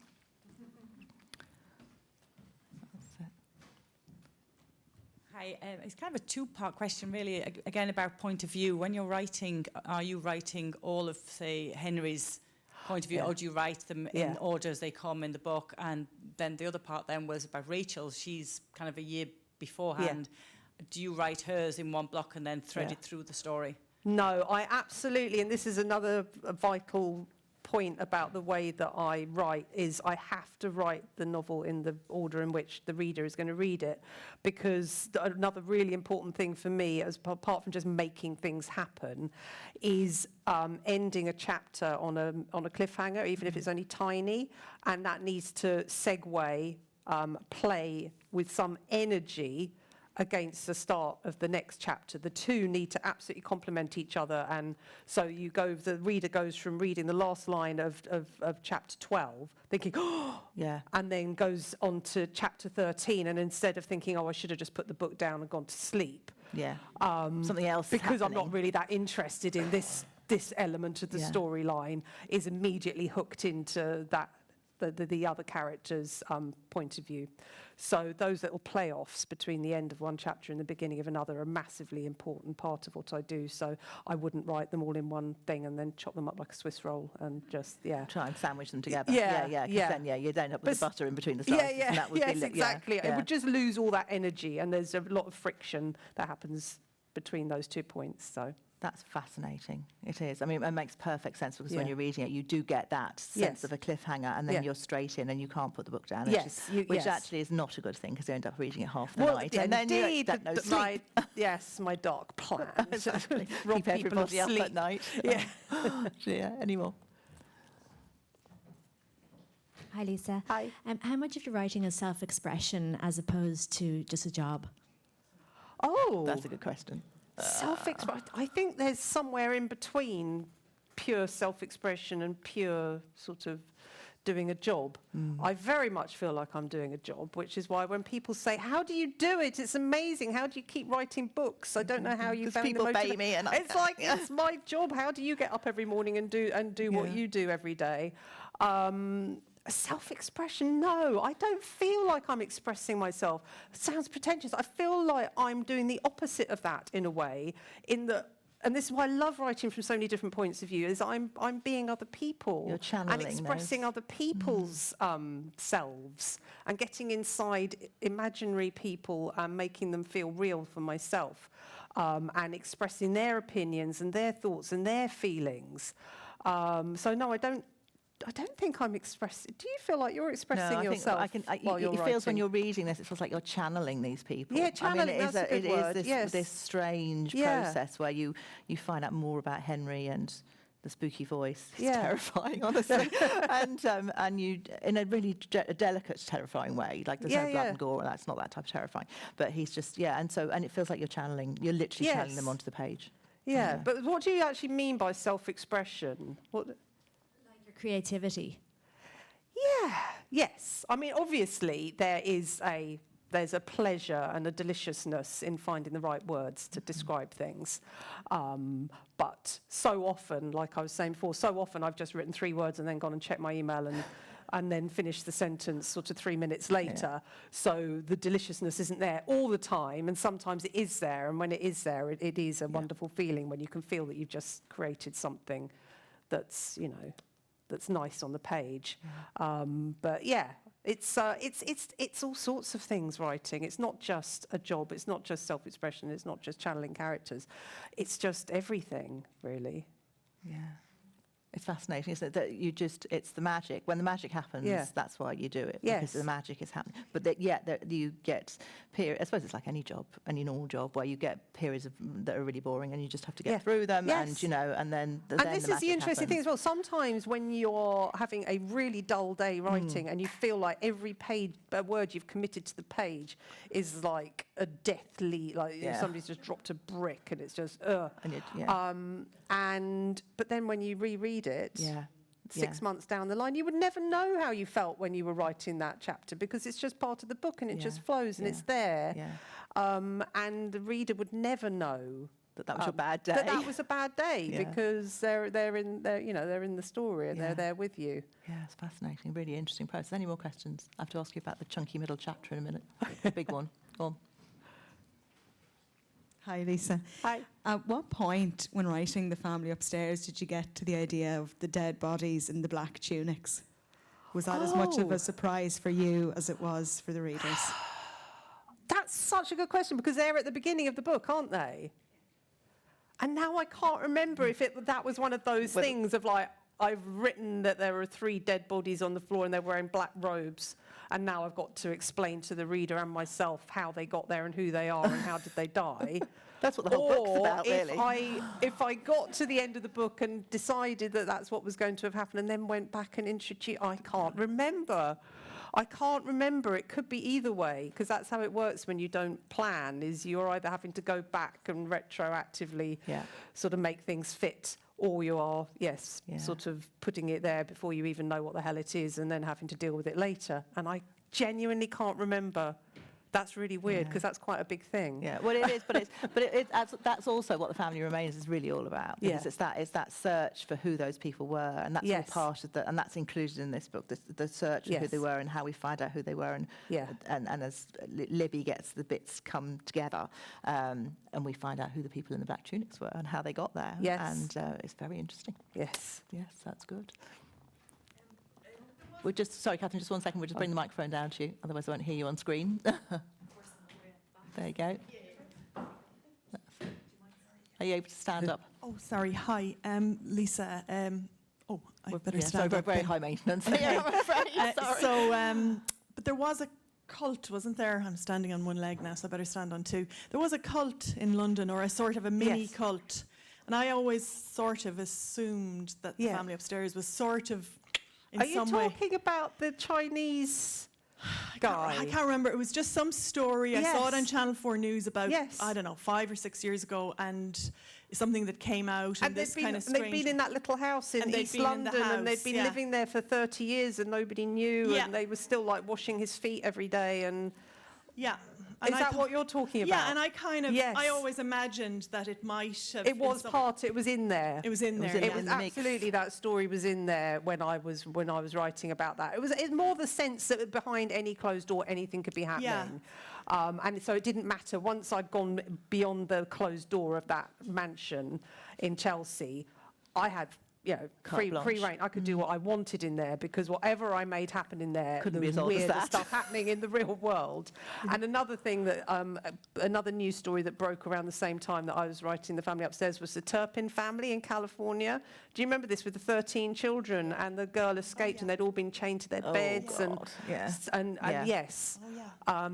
Hi, it's kind of a two-part question, really, again, about point of view. When you're writing, are you writing all of, say, Henry's point of view, or do you write them in order as they come in the book? And then the other part then was about Rachel. She's kind of a year beforehand. Do you write hers in one block and then thread it through the story? No, I absolutely, and this is another vital point about the way that I write, is I have to write the novel in the order in which the reader is going to read it, because another really important thing for me, apart from just making things happen, is ending a chapter on a cliffhanger, even if it's only tiny, and that needs to segue, play with some energy against the start of the next chapter. The two need to absolutely complement each other, and so the reader goes from reading the last line of chapter 12 thinking and then goes on to chapter 13, and instead of thinking, I should have just put the book down and gone to sleep, something else because I'm not really that interested in this element of the storyline, is immediately hooked into that the other character's point of view. So those little playoffs between the end of one chapter and the beginning of another are a massively important part of what I do. So I wouldn't write them all in one thing and then chop them up like a Swiss roll and just, try and sandwich them together. Yeah. Then, you'd end up with the butter in between the slices. And that would be exactly. It would just lose all that energy, and there's a lot of friction that happens between those 2 points. So that's fascinating. It is. I mean, it makes perfect sense, because when you're reading it, you do get that sense of a cliffhanger, and then you're straight in and you can't put the book down. Which actually is not a good thing, because you end up reading it half the night. And then you get no sleep. My dark plan. Exactly. Rob Keep everybody up sleep at night. Any more? Hi, Lisa. Hi. How much of your writing is self-expression as opposed to just a job? Oh, That's a good question. Self-expression. I think there's somewhere in between pure self-expression and pure sort of doing a job. I very much feel like I'm doing a job, which is why when people say, how do you do it? It's amazing. How do you keep writing books? I don't know how you found people pay me and it's like, it's my job. How do you get up every morning and do what you do every day? Self-expression, no, I don't feel like I'm expressing myself. Sounds pretentious. I feel like I'm doing the opposite of that in a way, and this is why I love writing from so many different points of view, is I'm being other people. You're channeling and expressing other people's selves and getting inside imaginary people and making them feel real for myself, and expressing their opinions and their thoughts and their feelings. So no, I don't think I'm expressing. Do you feel like you're expressing yourself while you're it writing? feels when you're reading this, it feels like you're channeling these people. Yeah, channeling, it is that's a good word, this, yes. this strange process where you find out more about Henry and the spooky voice. It's terrifying, honestly. and you, in a really delicate, terrifying way, like there's no blood and gore, and that's not that type of terrifying. But he's just, and it feels like you're literally channeling them onto the page. Yeah, but what do you actually mean by self-expression? What? Creativity. Yes. I mean, obviously, there's a pleasure and a deliciousness in finding the right words to describe things. But so often, like I was saying before, so often I've just written 3 words and then gone and checked my email and then finished the sentence sort of 3 minutes later. So the deliciousness isn't there all the time, and sometimes it is there. And when it is there, it is a wonderful feeling when you can feel that you've just created something that's, that's nice on the page. But yeah, it's all sorts of things, writing. It's not just a job. It's not just self-expression. It's not just channeling characters. It's just everything, really. Yeah. It's fascinating, isn't it? That it's the magic. When the magic happens, that's why you do it. Yes. Because the magic is happening. But you get periods, I suppose it's like any job, any normal job, where you get periods that are really boring and you just have to get through them. Yes. And then And this is the interesting thing as well. Sometimes when you're having a really dull day writing and you feel like every word you've committed to the page is like a deathly, somebody's just dropped a brick and it's just, but then when you reread it 6 months down the line, you would never know how you felt when you were writing that chapter, because it's just part of the book and it just flows and it's there. And the reader would never know that was a bad day. That was a bad day because they're in the story and they're there with you. Yeah, it's fascinating, really interesting process. Any more questions? I have to ask you about the chunky middle chapter in a minute. The big one. Go on. Hi, Lisa. Hi. At what point when writing The Family Upstairs did you get to the idea of the dead bodies in the black tunics? Was that as much of a surprise for you as it was for the readers? That's such a good question, because they're at the beginning of the book, aren't they? And now I can't remember if that was one of those things of like, I've written that there are 3 dead bodies on the floor and they're wearing black robes, and now I've got to explain to the reader and myself how they got there and who they are and how did they die. That's what the whole book's about, really. If I got to the end of the book and decided that that's what was going to have happened and then went back and introduced, I can't remember. It could be either way, because that's how it works when you don't plan, is you're either having to go back and retroactively sort of make things fit, or you are, sort of putting it there before you even know what the hell it is and then having to deal with it later. And I genuinely can't remember. That's really weird, because that's quite a big thing. Yeah, well, it is, that's also what The Family Remains is really all about. Because it's that search for who those people were, and that's all part of and that's included in this book. The search for who they were and how we find out who they were, and as Libby gets the bits come together, and we find out who the people in the black tunics were and how they got there. Yes, and it's very interesting. Yes, that's good. Sorry, Catherine, just 1 second. We'll just bring the microphone down to you, otherwise I won't hear you on screen. There you go. Are you able to stand up? Oh, sorry. Hi, Lisa. I better stand up. Very high maintenance. Yeah, I'm afraid. Sorry. But there was a cult, wasn't there? I'm standing on one leg now, so I better stand on 2. There was a cult in London, or a sort of a mini cult, and I always sort of assumed that The Family Upstairs was sort of. Are you talking about the Chinese guy. I can't remember. It was just some story. I saw it on Yes. Channel 4 News about, Yes. I don't know, 5 or 6 years ago, and something that came out, and this kind of and they'd been in that little house in And they'd East been in the London, and they'd house, been yeah. living there for 30 years, and nobody knew, Yeah. and they were still like washing his feet every day. And Yeah. is that what you're talking about? Yeah, and I kind of, Yes. I always imagined that it might have It was been it was in there. It was in there. in It yeah. was the mix. absolutely, that story was in there when I was writing about that. It's more the sense that behind any closed door, anything could be happening. And so it didn't matter. Once I'd gone beyond the closed door of that mansion in Chelsea, I had Carte blanche. free reign. I could do what I wanted in there, because whatever I made happen in there, Couldn't there be was as odd as weirder that. stuff happening in the real world. And another thing that, another news story that broke around the same time that I was writing The Family Upstairs was the Turpin family in California. Do you remember this, with the 13 children, and the girl escaped and they'd all been chained to their beds? God, yeah. And Yeah. yes.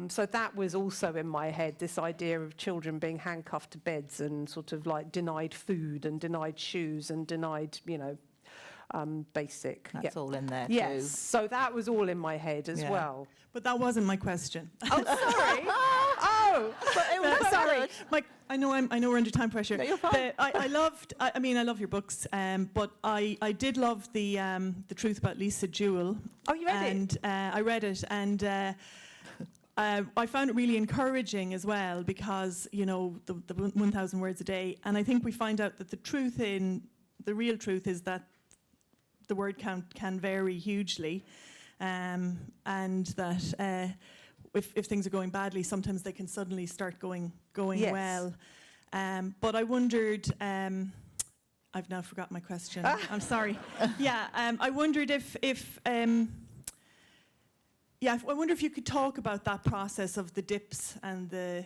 So that was also in my head, this idea of children being handcuffed to beds and sort of like denied food and denied shoes and denied, basic. That's all in there Yes, too. so that was all in my head as Yeah. well. But that wasn't my question. Oh, sorry. Oh, But it was Sorry, good. Mike. I know we're under time pressure. No, you're fine. I love your books, but I did love the Truth About Lisa Jewell. Oh, you read it? And I read it, and I found it really encouraging as well, because the 1,000 words a day, and I think we find out that the real truth is that the word count can vary hugely, and that if things are going badly, sometimes they can suddenly start going Yes. well. But I wondered, I've now forgot my question. I'm sorry. I wondered I wonder if you could talk about that process of the dips and the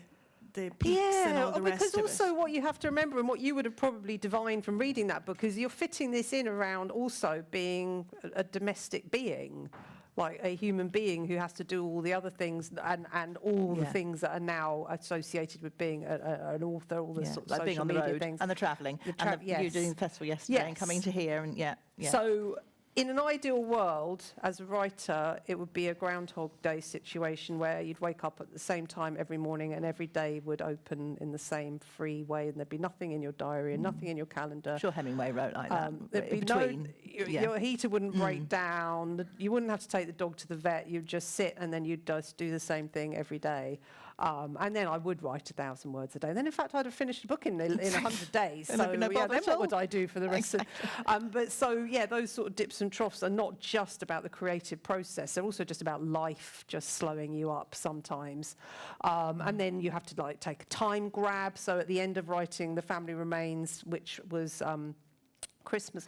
peaks and all the rest because of also it. what you have to remember, and what you would have probably divined from reading that book, is you're fitting this in around also being a domestic being, like a human being who has to do all the other things and all the Yeah. things that are now associated with being an author, all the Yeah, sort of like social being on the media road things. and the travelling, The and you yes. doing the festival yesterday and Yes. coming to here, and yeah. So in an ideal world, as a writer, it would be a Groundhog Day situation where you'd wake up at the same time every morning, and every day would open in the same free way, and there'd be nothing in your diary and nothing in your calendar. I'm sure Hemingway wrote like that. There'd be your heater wouldn't break down. You wouldn't have to take the dog to the vet. You'd just sit, and then you'd just do the same thing every day. And then I would write 1,000 words a day. Then, in fact, I'd have finished a book in 100 days. And So, there'd be no yeah, bother then at what all. would I do for the rest of... But so, yeah, those sort of dips and troughs are not just about the creative process. They're also just about life just slowing you up sometimes. And then you have to, take a time grab. So at the end of writing The Family Remains, which was Christmas...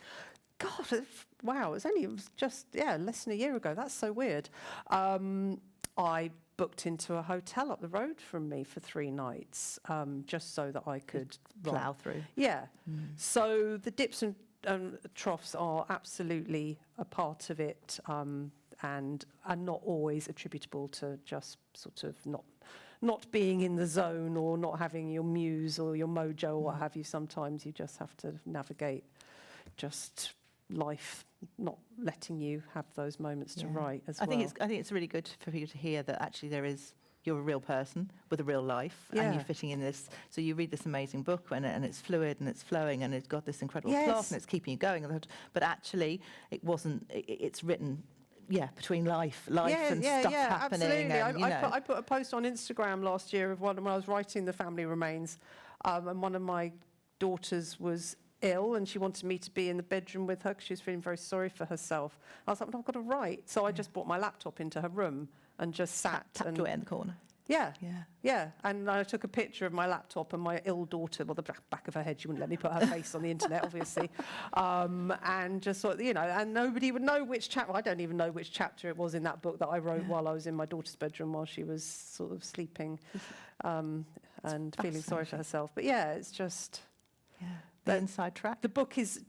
God, wow, it was just less than a year ago. That's so weird. I booked into a hotel up the road from me for 3 nights, just so that I could Plough through. Yeah. So the dips and troughs are absolutely a part of it, and are not always attributable to just sort of not being in the zone or not having your muse or your mojo or what have you. Sometimes you just have to navigate just life not letting you have those moments to write as well. I think it's really good for people to hear that actually you're a real person with a real life, and you're fitting in this. So you read this amazing book, and it's fluid and it's flowing, and it's got this incredible plot, and it's keeping you going. But actually, it wasn't. It's written. Yeah, between life and stuff happening. Absolutely. And, I put a post on Instagram last year of when I was writing The Family Remains, and one of my daughters was ill, and she wanted me to be in the bedroom with her because she was feeling very sorry for herself. I was like, well, I've got to write. So I just brought my laptop into her room and just sat. tapped away in the corner. Yeah. And I took a picture of my laptop and my ill daughter, well, the back of her head, she wouldn't let me put her face on the internet, obviously. And just thought, and nobody would know which chapter. I don't even know which chapter it was in that book that I wrote while I was in my daughter's bedroom while she was sort of sleeping and feeling sorry for herself. But yeah, it's just... The inside track. The book is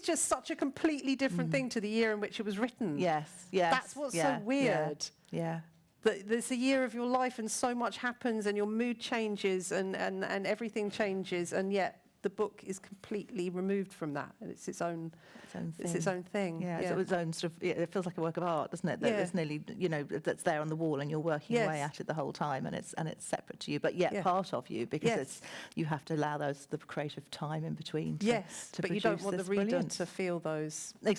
just such a completely different thing to the year in which it was written. Yes. That's what's so weird. Yeah. That there's a year of your life and so much happens and your mood changes and everything changes, and yet the book is completely removed from that, and it's its own thing. Yeah, it's its own sort of. It feels like a work of art, doesn't it? That it's nearly, that's there on the wall, and you're working away at it the whole time, and it's separate to you, but yet part of you, because you have to allow the creative time in between. To But you don't want the reader to feel those the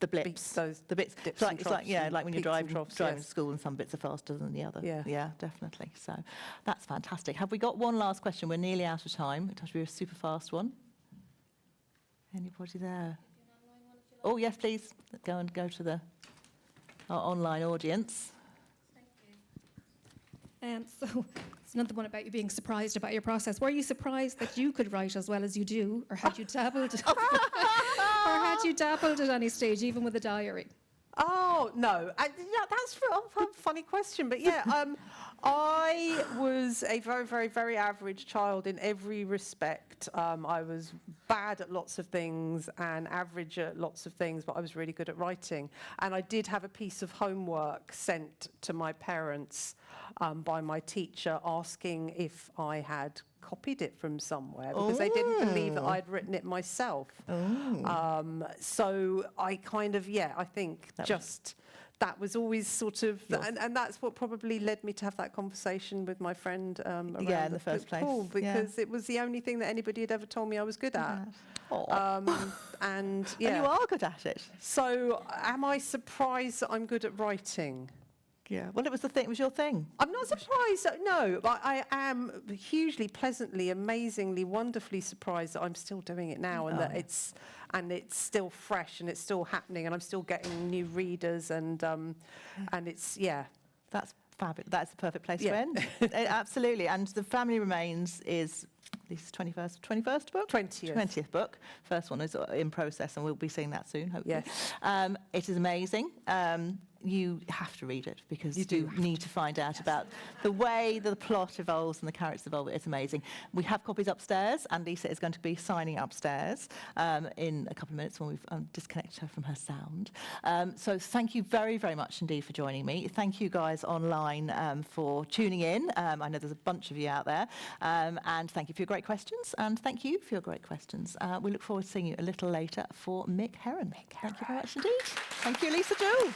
blips, the bits. Dips It's like when you're driving to school, and some bits are faster than the other. Yeah, definitely. So that's fantastic. Have we got one last question? We're nearly out of time. It has to be a super fast one. Anybody there? Oh yes, please go to our online audience. So it's another one about you being surprised about your process. Were you surprised that you could write as well as you do, or had you dabbled, at any stage, even with a diary? Oh no, that's a funny question, but I was a very, very, very average child in every respect. I was bad at lots of things and average at lots of things, but I was really good at writing. And I did have a piece of homework sent to my parents by my teacher asking if I had copied it from somewhere, because they didn't believe that I'd written it myself. So I kind of, I think that was always sort of, and that's what probably led me to have that conversation with my friend around in the first place. Pool, because it was the only thing that anybody had ever told me I was good at. And you are good at it. So am I surprised that I'm good at writing? Yeah. Well, it was your thing. I'm not surprised. No, but I am hugely, pleasantly, amazingly, wonderfully surprised that I'm still doing it now, and that it's still fresh, and it's still happening, and I'm still getting new readers, and it's That's fabulous. That's the perfect place to end. Absolutely. And The Family Remains is Lisa's 21st book? 20th book. First one is in process, and we'll be seeing that soon, hopefully. Yes. It is amazing. You have to read it, because you do need to find out about the way that the plot evolves and the characters evolve. It's amazing. We have copies upstairs, and Lisa is going to be signing upstairs in a couple of minutes when we've disconnected her from her sound. So thank you very, very much indeed for joining me. Thank you guys online for tuning in. I know there's a bunch of you out there. And thank you for your great questions, and thank you for your great questions. We look forward to seeing you a little later for Mick Heron. Thank you very much indeed. Thank you, Lisa Jewell.